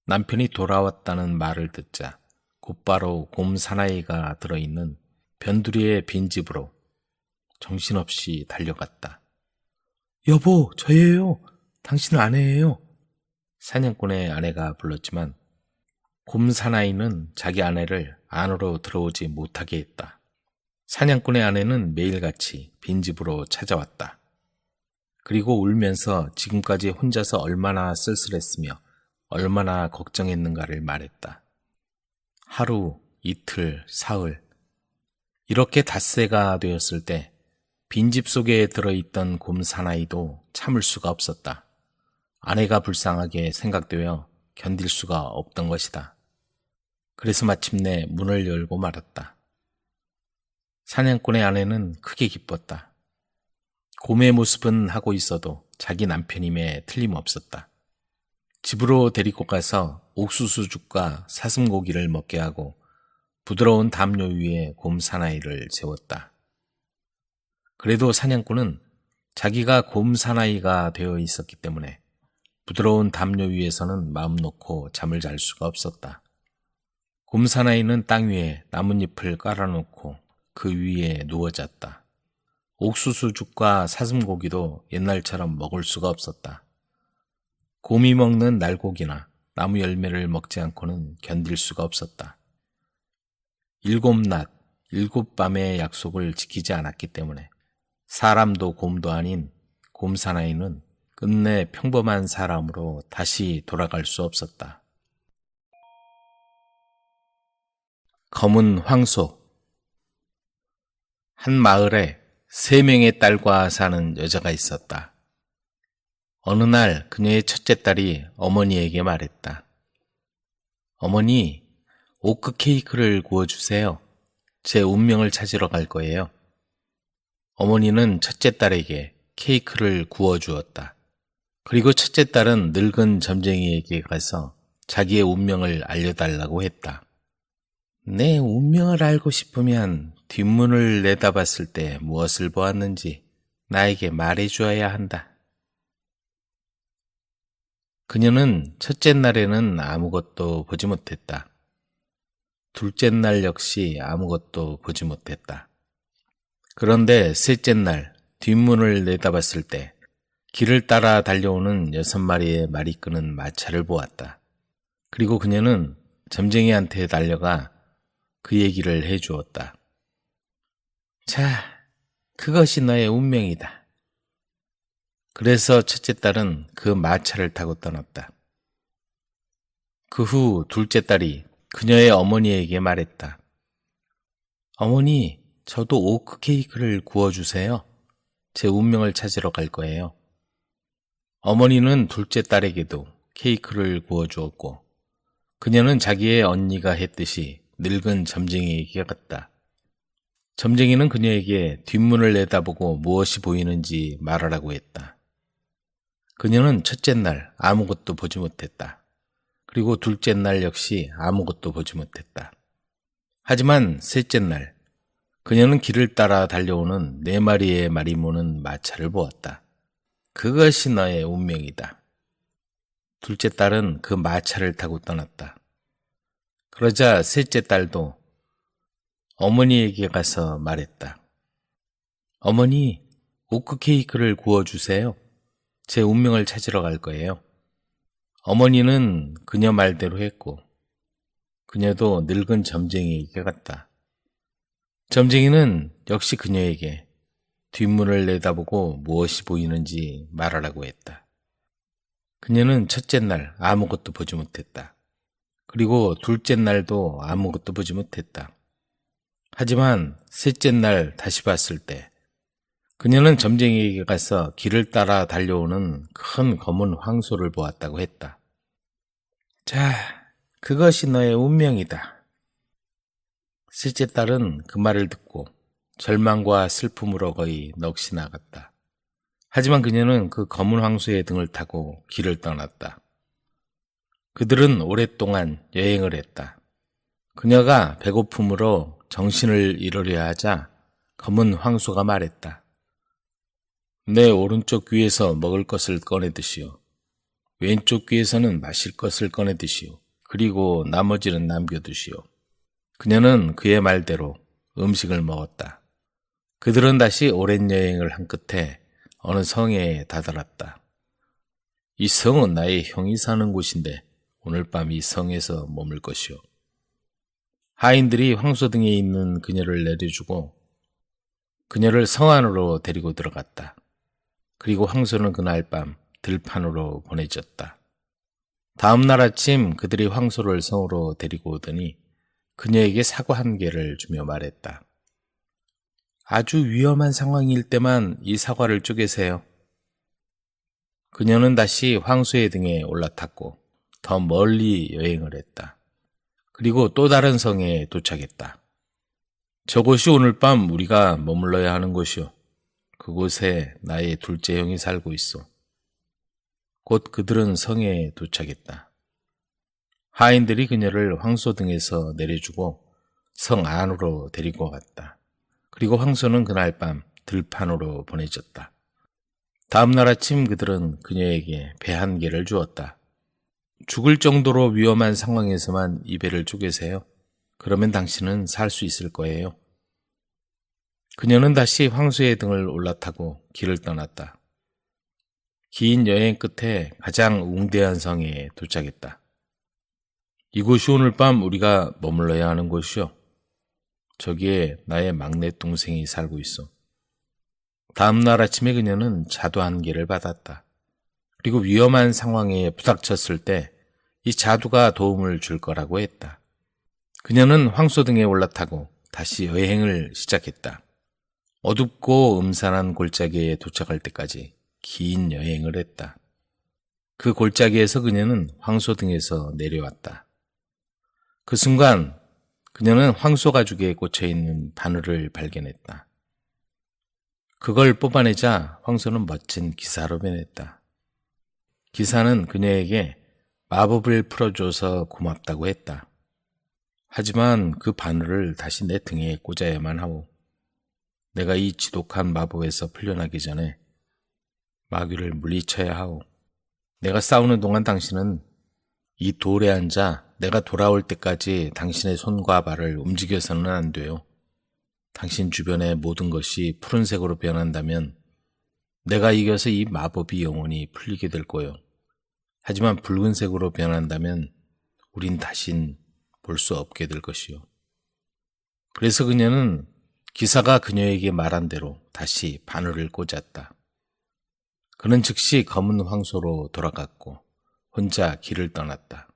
남편이 돌아왔다는 말을 듣자 곧바로 곰 사나이가 들어있는 변두리의 빈집으로 정신없이 달려갔다. 여보, 저예요. 당신 아내예요. 사냥꾼의 아내가 불렀지만 곰 사나이는 자기 아내를 안으로 들어오지 못하게 했다. 사냥꾼의 아내는 매일같이 빈집으로 찾아왔다. 그리고 울면서 지금까지 혼자서 얼마나 쓸쓸했으며 얼마나 걱정했는가를 말했다. 하루, 이틀, 사흘 이렇게 닷새가 되었을 때 빈집 속에 들어있던 곰 사나이도 참을 수가 없었다. 아내가 불쌍하게 생각되어 견딜 수가 없던 것이다. 그래서 마침내 문을 열고 말았다. 사냥꾼의 아내는 크게 기뻤다. 곰의 모습은 하고 있어도 자기 남편임에 틀림없었다. 집으로 데리고 가서 옥수수죽과 사슴고기를 먹게 하고 부드러운 담요 위에 곰 사나이를 재웠다. 그래도 사냥꾼은 자기가 곰 사나이가 되어 있었기 때문에 부드러운 담요 위에서는 마음 놓고 잠을 잘 수가 없었다. 곰 사나이는 땅 위에 나뭇잎을 깔아놓고 그 위에 누워 잤다. 옥수수죽과 사슴고기도 옛날처럼 먹을 수가 없었다. 곰이 먹는 날고기나 나무 열매를 먹지 않고는 견딜 수가 없었다. 7낮, 7밤의 약속을 지키지 않았기 때문에 사람도 곰도 아닌 곰 사나이는 끝내 평범한 사람으로 다시 돌아갈 수 없었다. 검은 황소. 한 마을에 3명의 딸과 사는 여자가 있었다. 어느 날 그녀의 첫째 딸이 어머니에게 말했다. 어머니, 오크 케이크를 구워주세요. 제 운명을 찾으러 갈 거예요. 어머니는 첫째 딸에게 케이크를 구워주었다. 그리고 첫째 딸은 늙은 점쟁이에게 가서 자기의 운명을 알려달라고 했다. 내 운명을 알고 싶으면 뒷문을 내다봤을 때 무엇을 보았는지 나에게 말해주어야 한다. 그녀는 첫째 날에는 아무것도 보지 못했다. 둘째 날 역시 아무것도 보지 못했다. 그런데 셋째 날 뒷문을 내다봤을 때 길을 따라 달려오는 6마리의 말이 끄는 마차를 보았다. 그리고 그녀는 점쟁이한테 달려가 그 얘기를 해주었다. 자, 그것이 너의 운명이다. 그래서 첫째 딸은 그 마차를 타고 떠났다. 그 후 둘째 딸이 그녀의 어머니에게 말했다. 어머니, 저도 오크 케이크를 구워주세요. 제 운명을 찾으러 갈 거예요. 어머니는 둘째 딸에게도 케이크를 구워주었고 그녀는 자기의 언니가 했듯이 늙은 점쟁이에게 갔다. 점쟁이는 그녀에게 뒷문을 내다보고 무엇이 보이는지 말하라고 했다. 그녀는 첫째 날 아무것도 보지 못했다. 그리고 둘째 날 역시 아무것도 보지 못했다. 하지만 셋째 날 그녀는 길을 따라 달려오는 4마리의 말이 모는 마차를 보았다. 그것이 너의 운명이다. 둘째 딸은 그 마차를 타고 떠났다. 그러자 셋째 딸도 어머니에게 가서 말했다. 어머니, 오크 케이크를 구워주세요. 제 운명을 찾으러 갈 거예요. 어머니는 그녀 말대로 했고 그녀도 늙은 점쟁이에게 갔다. 점쟁이는 역시 그녀에게 뒷문을 내다보고 무엇이 보이는지 말하라고 했다. 그녀는 첫째 날 아무것도 보지 못했다. 그리고 둘째 날도 아무것도 보지 못했다. 하지만 셋째 날 다시 봤을 때 그녀는 점쟁이에게 가서 길을 따라 달려오는 큰 검은 황소를 보았다고 했다. 자, 그것이 너의 운명이다. 셋째 딸은 그 말을 듣고 절망과 슬픔으로 거의 넋이 나갔다. 하지만 그녀는 그 검은 황소의 등을 타고 길을 떠났다. 그들은 오랫동안 여행을 했다. 그녀가 배고픔으로 정신을 잃으려 하자 검은 황소가 말했다. 내 오른쪽 귀에서 먹을 것을 꺼내 드시오. 왼쪽 귀에서는 마실 것을 꺼내 드시오. 그리고 나머지는 남겨 두시오. 그녀는 그의 말대로 음식을 먹었다. 그들은 다시 오랜 여행을 한 끝에 어느 성에 다다랐다. 이 성은 나의 형이 사는 곳인데 오늘 밤 이 성에서 머물 것이오. 하인들이 황소 등에 있는 그녀를 내려주고 그녀를 성 안으로 데리고 들어갔다. 그리고 황소는 그날 밤 들판으로 보내졌다. 다음 날 아침 그들이 황소를 성으로 데리고 오더니 그녀에게 사과 한 개를 주며 말했다. 아주 위험한 상황일 때만 이 사과를 쪼개세요. 그녀는 다시 황소의 등에 올라탔고 더 멀리 여행을 했다. 그리고 또 다른 성에 도착했다. 저곳이 오늘 밤 우리가 머물러야 하는 곳이오. 그곳에 나의 둘째 형이 살고 있어. 곧 그들은 성에 도착했다. 하인들이 그녀를 황소 등에서 내려주고 성 안으로 데리고 갔다. 그리고 황소는 그날 밤 들판으로 보내졌다. 다음 날 아침 그들은 그녀에게 배 한 개를 주었다. 죽을 정도로 위험한 상황에서만 이 배를 쪼개세요. 그러면 당신은 살 수 있을 거예요. 그녀는 다시 황소의 등을 올라타고 길을 떠났다. 긴 여행 끝에 가장 웅대한 성에 도착했다. 이곳이 오늘 밤 우리가 머물러야 하는 곳이요. 저기에 나의 막내 동생이 살고 있어. 다음 날 아침에 그녀는 자두 한 개를 받았다. 그리고 위험한 상황에 부닥쳤을 때 이 자두가 도움을 줄 거라고 했다. 그녀는 황소 등에 올라타고 다시 여행을 시작했다. 어둡고 음산한 골짜기에 도착할 때까지 긴 여행을 했다. 그 골짜기에서 그녀는 황소 등에서 내려왔다. 그 순간 그녀는 황소 가죽에 꽂혀있는 바늘을 발견했다. 그걸 뽑아내자 황소는 멋진 기사로 변했다. 기사는 그녀에게 마법을 풀어줘서 고맙다고 했다. 하지만 그 바늘을 다시 내 등에 꽂아야만 하오. 내가 이 지독한 마법에서 풀려나기 전에 마귀를 물리쳐야 하오. 내가 싸우는 동안 당신은 이 돌에 앉아 내가 돌아올 때까지 당신의 손과 발을 움직여서는 안 돼요. 당신 주변의 모든 것이 푸른색으로 변한다면 내가 이겨서 이 마법이 영원히 풀리게 될 거요. 하지만 붉은색으로 변한다면 우린 다신 볼 수 없게 될 것이요. 그래서 그녀는 기사가 그녀에게 말한 대로 다시 바늘을 꽂았다. 그는 즉시 검은 황소로 돌아갔고 혼자 길을 떠났다.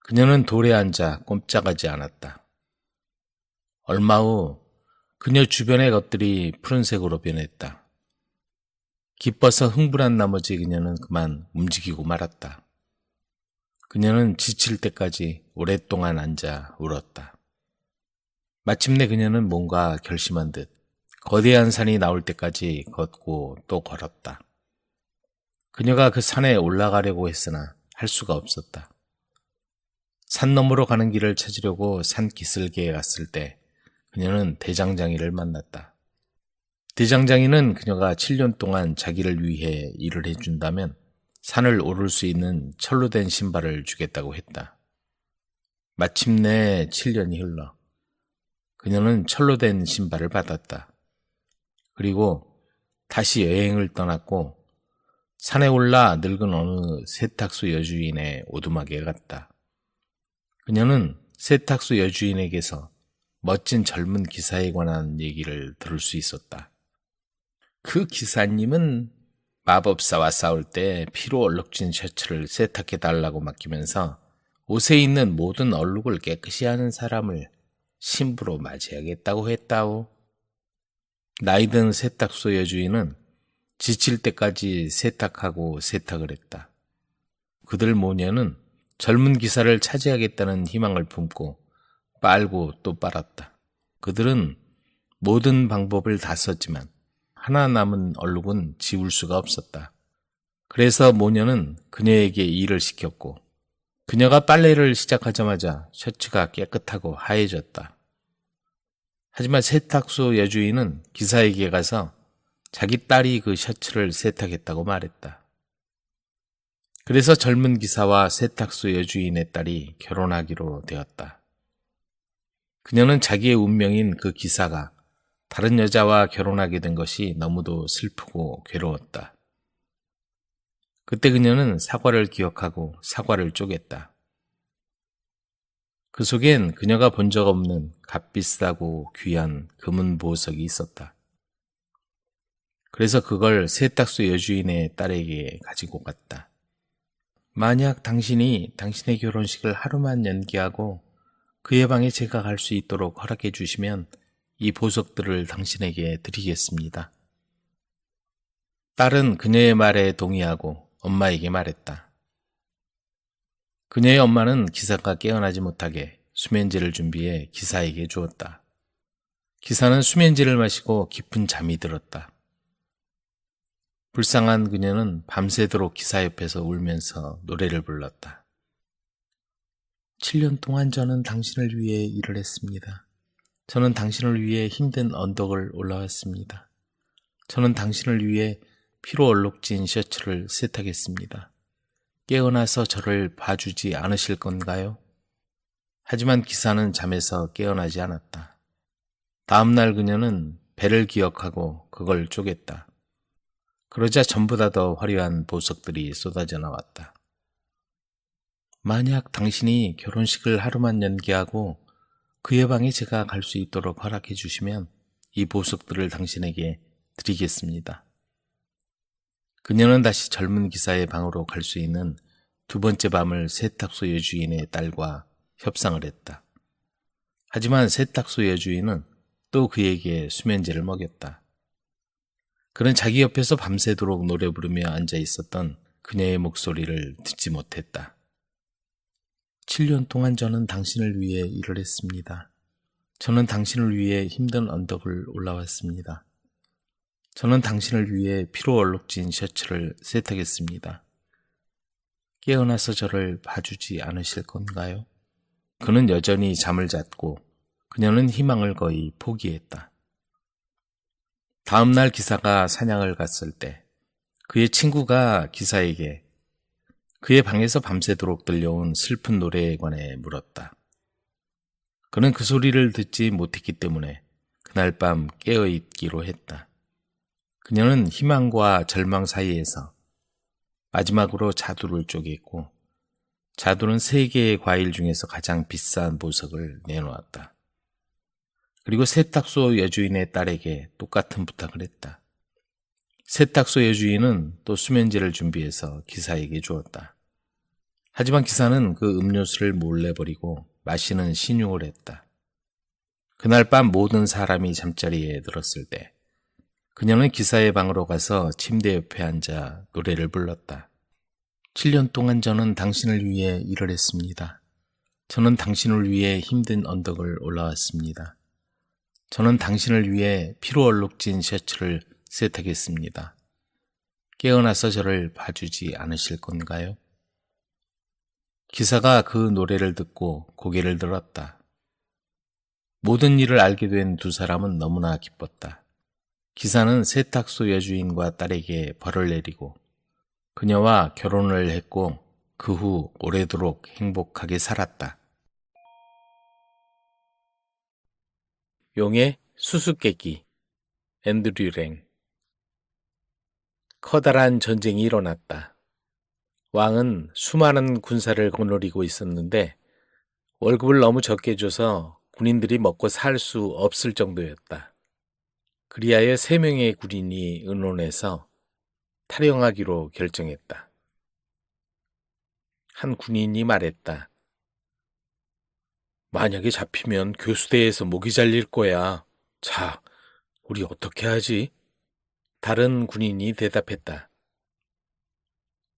그녀는 돌에 앉아 꼼짝하지 않았다. 얼마 후 그녀 주변의 것들이 푸른색으로 변했다. 기뻐서 흥분한 나머지 그녀는 그만 움직이고 말았다. 그녀는 지칠 때까지 오랫동안 앉아 울었다. 마침내 그녀는 뭔가 결심한 듯 거대한 산이 나올 때까지 걷고 또 걸었다. 그녀가 그 산에 올라가려고 했으나 할 수가 없었다. 산 너머로 가는 길을 찾으려고 산 기슭에 갔을 때 그녀는 대장장이를 만났다. 대장장이는 그녀가 7년 동안 자기를 위해 일을 해준다면 산을 오를 수 있는 철로 된 신발을 주겠다고 했다. 마침내 7년이 흘러 그녀는 철로 된 신발을 받았다. 그리고 다시 여행을 떠났고 산에 올라 늙은 어느 세탁소 여주인의 오두막에 갔다. 그녀는 세탁소 여주인에게서 멋진 젊은 기사에 관한 얘기를 들을 수 있었다. 그 기사님은 마법사와 싸울 때 피로 얼룩진 셔츠를 세탁해달라고 맡기면서 옷에 있는 모든 얼룩을 깨끗이 하는 사람을 신부로 맞이하겠다고 했다오. 나이든 세탁소 여주인은 지칠 때까지 세탁하고 세탁을 했다. 그들 모녀는 젊은 기사를 차지하겠다는 희망을 품고 빨고 또 빨았다. 그들은 모든 방법을 다 썼지만 하나 남은 얼룩은 지울 수가 없었다. 그래서 모녀는 그녀에게 일을 시켰고 그녀가 빨래를 시작하자마자 셔츠가 깨끗하고 하얘졌다. 하지만 세탁소 여주인은 기사에게 가서 자기 딸이 그 셔츠를 세탁했다고 말했다. 그래서 젊은 기사와 세탁소 여주인의 딸이 결혼하기로 되었다. 그녀는 자기의 운명인 그 기사가 다른 여자와 결혼하게 된 것이 너무도 슬프고 괴로웠다. 그때 그녀는 사과를 기억하고 사과를 쪼갰다. 그 속엔 그녀가 본 적 없는 값비싸고 귀한 금은 보석이 있었다. 그래서 그걸 세탁소 여주인의 딸에게 가지고 갔다. 만약 당신이 당신의 결혼식을 하루만 연기하고 그의 방에 제가 갈 수 있도록 허락해 주시면 이 보석들을 당신에게 드리겠습니다. 딸은 그녀의 말에 동의하고 엄마에게 말했다. 그녀의 엄마는 기사가 깨어나지 못하게 수면제를 준비해 기사에게 주었다. 기사는 수면제를 마시고 깊은 잠이 들었다. 불쌍한 그녀는 밤새도록 기사 옆에서 울면서 노래를 불렀다. 7년 동안 저는 당신을 위해 일을 했습니다. 저는 당신을 위해 힘든 언덕을 올라왔습니다. 저는 당신을 위해 피로 얼룩진 셔츠를 세탁했습니다. 깨어나서 저를 봐주지 않으실 건가요? 하지만 기사는 잠에서 깨어나지 않았다. 다음날 그녀는 배를 기억하고 그걸 쪼갰다. 그러자 전보다 더 화려한 보석들이 쏟아져 나왔다. 만약 당신이 결혼식을 하루만 연기하고 그의 방에 제가 갈 수 있도록 허락해 주시면 이 보석들을 당신에게 드리겠습니다. 그녀는 다시 젊은 기사의 방으로 갈 수 있는 두 번째 밤을 세탁소 여주인의 딸과 협상을 했다. 하지만 세탁소 여주인은 또 그에게 수면제를 먹였다. 그는 자기 옆에서 밤새도록 노래 부르며 앉아 있었던 그녀의 목소리를 듣지 못했다. 7년 동안 저는 당신을 위해 일을 했습니다. 저는 당신을 위해 힘든 언덕을 올라왔습니다. 저는 당신을 위해 피로 얼룩진 셔츠를 세탁했습니다. 깨어나서 저를 봐주지 않으실 건가요? 그는 여전히 잠을 잤고 그녀는 희망을 거의 포기했다. 다음 날 기사가 사냥을 갔을 때 그의 친구가 기사에게 그의 방에서 밤새도록 들려온 슬픈 노래에 관해 물었다. 그는 그 소리를 듣지 못했기 때문에 그날 밤 깨어있기로 했다. 그녀는 희망과 절망 사이에서 마지막으로 자두를 쪼갰고 자두는 3개의 과일 중에서 가장 비싼 보석을 내놓았다. 그리고 세탁소 여주인의 딸에게 똑같은 부탁을 했다. 세탁소 여주인은 또 수면제를 준비해서 기사에게 주었다. 하지만 기사는 그 음료수를 몰래 버리고 마시는 신용을 했다. 그날 밤 모든 사람이 잠자리에 들었을 때 그녀는 기사의 방으로 가서 침대 옆에 앉아 노래를 불렀다. 7년 동안 저는 당신을 위해 일을 했습니다. 저는 당신을 위해 힘든 언덕을 올라왔습니다. 저는 당신을 위해 피로 얼룩진 셔츠를 세탁했습니다. 깨어나서 저를 봐주지 않으실 건가요? 기사가 그 노래를 듣고 고개를 들었다. 모든 일을 알게 된 두 사람은 너무나 기뻤다. 기사는 세탁소 여주인과 딸에게 벌을 내리고 그녀와 결혼을 했고 그 후 오래도록 행복하게 살았다. 용의 수수께끼 앤드류 랭. 커다란 전쟁이 일어났다. 왕은 수많은 군사를 거느리고 있었는데 월급을 너무 적게 줘서 군인들이 먹고 살 수 없을 정도였다. 그리하여 3명의 군인이 의논해서 탈영하기로 결정했다. 한 군인이 말했다. 만약에 잡히면 교수대에서 목이 잘릴 거야. 자, 우리 어떻게 하지? 다른 군인이 대답했다.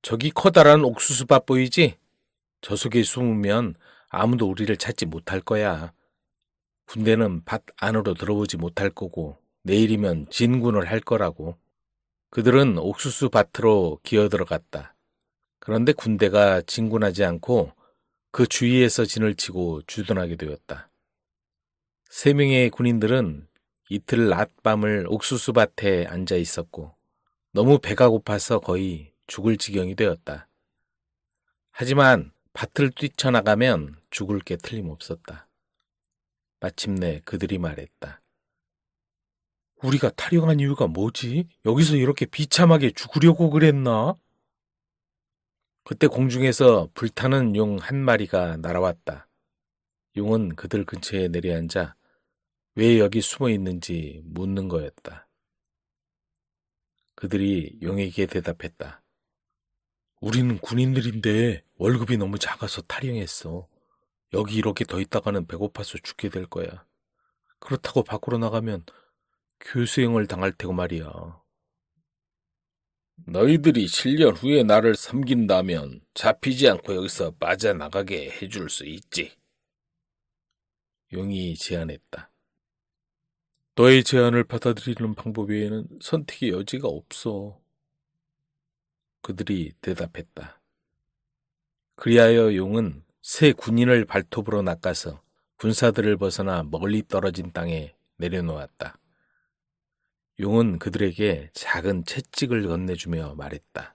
저기 커다란 옥수수밭 보이지? 저 속에 숨으면 아무도 우리를 찾지 못할 거야. 군대는 밭 안으로 들어오지 못할 거고 내일이면 진군을 할 거라고. 그들은 옥수수 밭으로 기어들어갔다. 그런데 군대가 진군하지 않고 그 주위에서 진을 치고 주둔하게 되었다. 3명의 군인들은 이틀 낮밤을 옥수수밭에 앉아 있었고 너무 배가 고파서 거의 죽을 지경이 되었다. 하지만 밭을 뛰쳐나가면 죽을 게 틀림없었다. 마침내 그들이 말했다. 우리가 탈영한 이유가 뭐지? 여기서 이렇게 비참하게 죽으려고 그랬나? 그때 공중에서 불타는 용 한 마리가 날아왔다. 용은 그들 근처에 내려앉아 왜 여기 숨어 있는지 묻는 거였다. 그들이 용에게 대답했다. 우리는 군인들인데 월급이 너무 작아서 탈영했어. 여기 이렇게 더 있다가는 배고파서 죽게 될 거야. 그렇다고 밖으로 나가면 교수형을 당할 테고 말이야. 너희들이 7년 후에 나를 섬긴다면 잡히지 않고 여기서 빠져나가게 해줄 수 있지. 용이 제안했다. 너의 제안을 받아들이는 방법 외에는 선택의 여지가 없어. 그들이 대답했다. 그리하여 용은 새 군인을 발톱으로 낚아서 군사들을 벗어나 멀리 떨어진 땅에 내려놓았다. 용은 그들에게 작은 채찍을 건네주며 말했다.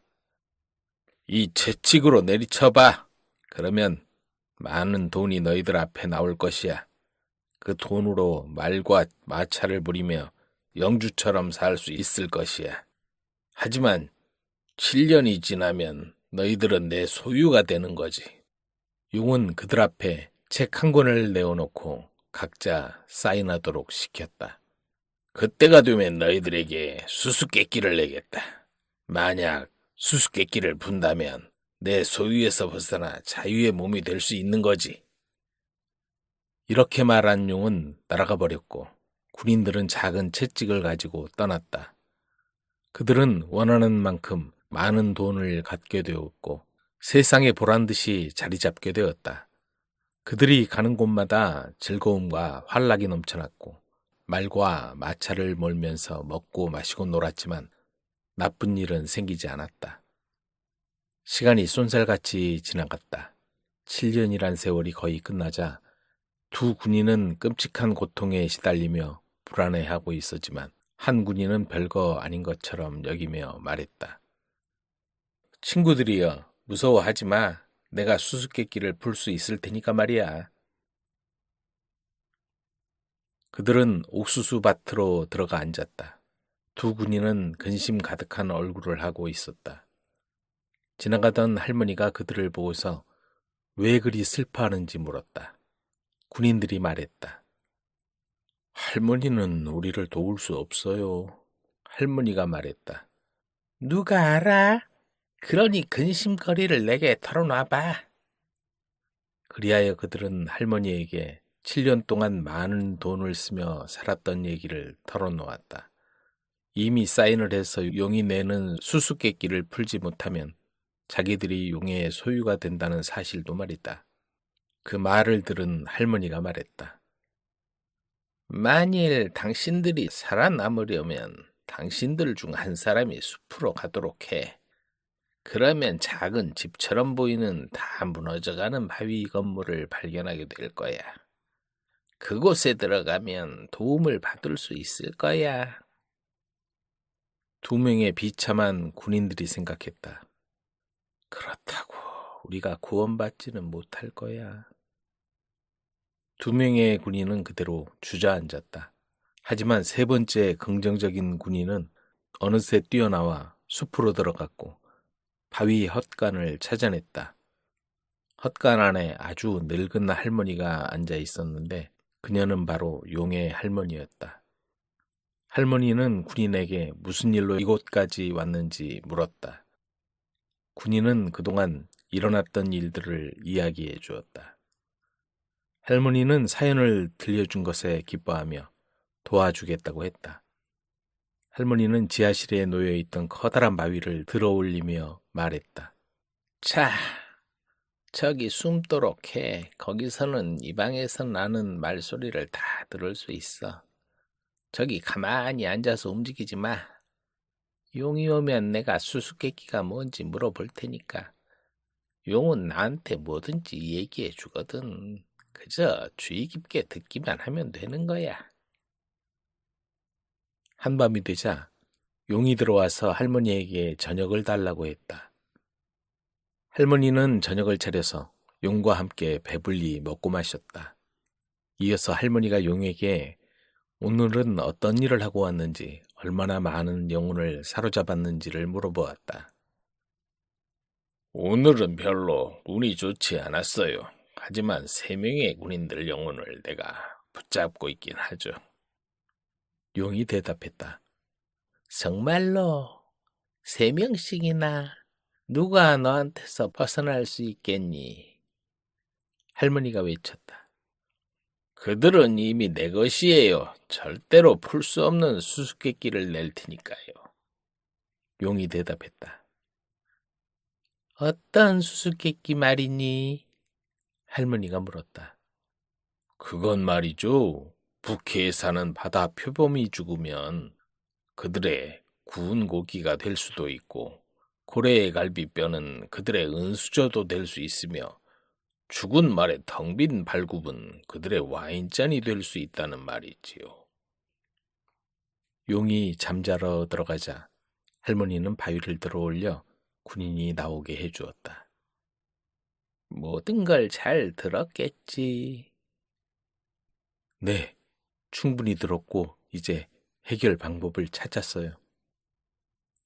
이 채찍으로 내리쳐봐. 그러면 많은 돈이 너희들 앞에 나올 것이야. 그 돈으로 말과 마차를 부리며 영주처럼 살 수 있을 것이야. 하지만 7년이 지나면 너희들은 내 소유가 되는 거지. 용은 그들 앞에 책 한 권을 내어놓고 각자 사인하도록 시켰다. 그때가 되면 너희들에게 수수께끼를 내겠다. 만약 수수께끼를 분다면 내 소유에서 벗어나 자유의 몸이 될 수 있는 거지. 이렇게 말한 용은 날아가 버렸고 군인들은 작은 채찍을 가지고 떠났다. 그들은 원하는 만큼 많은 돈을 갖게 되었고 세상에 보란 듯이 자리 잡게 되었다. 그들이 가는 곳마다 즐거움과 활락이 넘쳐났고 말과 마차를 몰면서 먹고 마시고 놀았지만 나쁜 일은 생기지 않았다. 시간이 쏜살같이 지나갔다. 7년이란 세월이 거의 끝나자 두 군인은 끔찍한 고통에 시달리며 불안해하고 있었지만 한 군인은 별거 아닌 것처럼 여기며 말했다. 친구들이여, 무서워하지 마. 내가 수수께끼를 풀 수 있을 테니까 말이야. 그들은 옥수수 밭으로 들어가 앉았다. 두 군인은 근심 가득한 얼굴을 하고 있었다. 지나가던 할머니가 그들을 보고서 왜 그리 슬퍼하는지 물었다. 군인들이 말했다. 할머니는 우리를 도울 수 없어요. 할머니가 말했다. 누가 알아? 그러니 근심거리를 내게 털어놔봐. 그리하여 그들은 할머니에게 7년 동안 많은 돈을 쓰며 살았던 얘기를 털어놓았다. 이미 사인을 해서 용이 내는 수수께끼를 풀지 못하면 자기들이 용의 소유가 된다는 사실도 말이다. 그 말을 들은 할머니가 말했다. 만일 당신들이 살아남으려면 당신들 중 한 사람이 숲으로 가도록 해. 그러면 작은 집처럼 보이는 다 무너져가는 바위 건물을 발견하게 될 거야. 그곳에 들어가면 도움을 받을 수 있을 거야. 두 명의 비참한 군인들이 생각했다. 그렇다고 우리가 구원받지는 못할 거야. 두 명의 군인은 그대로 주저앉았다. 하지만 세 번째 긍정적인 군인은 어느새 뛰어나와 숲으로 들어갔고 바위 헛간을 찾아냈다. 헛간 안에 아주 늙은 할머니가 앉아 있었는데 그녀는 바로 용의 할머니였다. 할머니는 군인에게 무슨 일로 이곳까지 왔는지 물었다. 군인은 그동안 일어났던 일들을 이야기해 주었다. 할머니는 사연을 들려준 것에 기뻐하며 도와주겠다고 했다. 할머니는 지하실에 놓여있던 커다란 바위를 들어올리며 말했다. 자, 저기 숨도록 해. 거기서는 이 방에서 나는 말소리를 다 들을 수 있어. 저기 가만히 앉아서 움직이지 마. 용이 오면 내가 수수께끼가 뭔지 물어볼 테니까. 용은 나한테 뭐든지 얘기해 주거든. 그저 주의 깊게 듣기만 하면 되는 거야. 한밤이 되자 용이 들어와서 할머니에게 저녁을 달라고 했다. 할머니는 저녁을 차려서 용과 함께 배불리 먹고 마셨다. 이어서 할머니가 용에게 오늘은 어떤 일을 하고 왔는지, 얼마나 많은 영혼을 사로잡았는지를 물어보았다. 오늘은 별로 운이 좋지 않았어요. 하지만 3명의 군인들 영혼을 내가 붙잡고 있긴 하죠. 용이 대답했다. 정말로 3명씩이나? 누가 너한테서 벗어날 수 있겠니? 할머니가 외쳤다. 그들은 이미 내 것이에요. 절대로 풀 수 없는 수수께끼를 낼 테니까요. 용이 대답했다. 어떤 수수께끼 말이니? 할머니가 물었다. 그건 말이죠. 북해에 사는 바다 표범이 죽으면 그들의 구운 고기가 될 수도 있고 고래의 갈비뼈는 그들의 은수저도 될 수 있으며 죽은 말의 텅 빈 발굽은 그들의 와인잔이 될 수 있다는 말이지요. 용이 잠자러 들어가자 할머니는 바위를 들어올려 군인이 나오게 해주었다. 모든 걸 잘 들었겠지. 네, 충분히 들었고 이제 해결 방법을 찾았어요.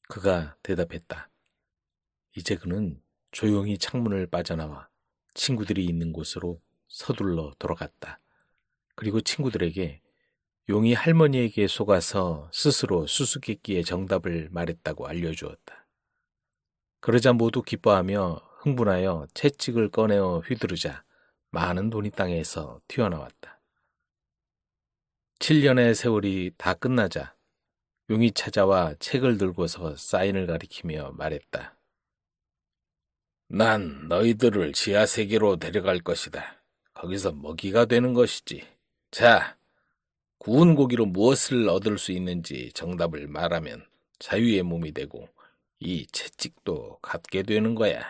그가 대답했다. 이제 그는 조용히 창문을 빠져나와 친구들이 있는 곳으로 서둘러 돌아갔다. 그리고 친구들에게 용이 할머니에게 속아서 스스로 수수께끼의 정답을 말했다고 알려주었다. 그러자 모두 기뻐하며 흥분하여 채찍을 꺼내어 휘두르자 많은 돈이 땅에서 튀어나왔다. 7년의 세월이 다 끝나자 용이 찾아와 책을 들고서 사인을 가리키며 말했다. 난 너희들을 지하세계로 데려갈 것이다. 거기서 먹이가 되는 것이지. 자, 구운 고기로 무엇을 얻을 수 있는지 정답을 말하면 자유의 몸이 되고 이 채찍도 갖게 되는 거야.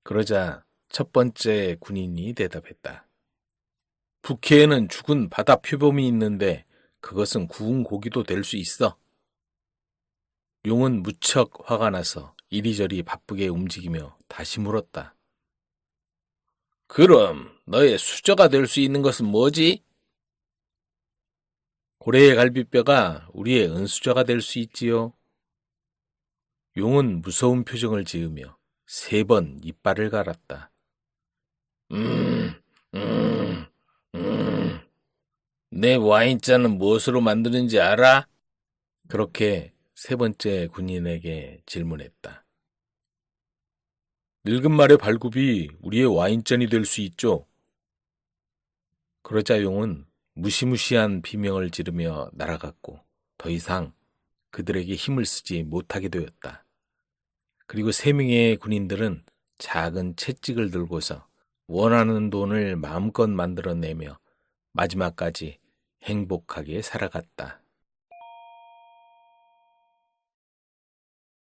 그러자 첫 번째 군인이 대답했다. 북해에는 죽은 바다 표범이 있는데 그것은 구운 고기도 될 수 있어. 용은 무척 화가 나서 이리저리 바쁘게 움직이며 다시 물었다. 그럼 너의 수저가 될 수 있는 것은 뭐지? 고래의 갈비뼈가 우리의 은수저가 될 수 있지요. 용은 무서운 표정을 지으며 3번 이빨을 갈았다. 음, 음, 음. 내 와인잔은 무엇으로 만드는지 알아? 그렇게 3번째 군인에게 질문했다. 늙은 말의 발굽이 우리의 와인잔이 될 수 있죠. 그러자 용은 무시무시한 비명을 지르며 날아갔고 더 이상 그들에게 힘을 쓰지 못하게 되었다. 그리고 3명의 군인들은 작은 채찍을 들고서 원하는 돈을 마음껏 만들어내며 마지막까지 행복하게 살아갔다.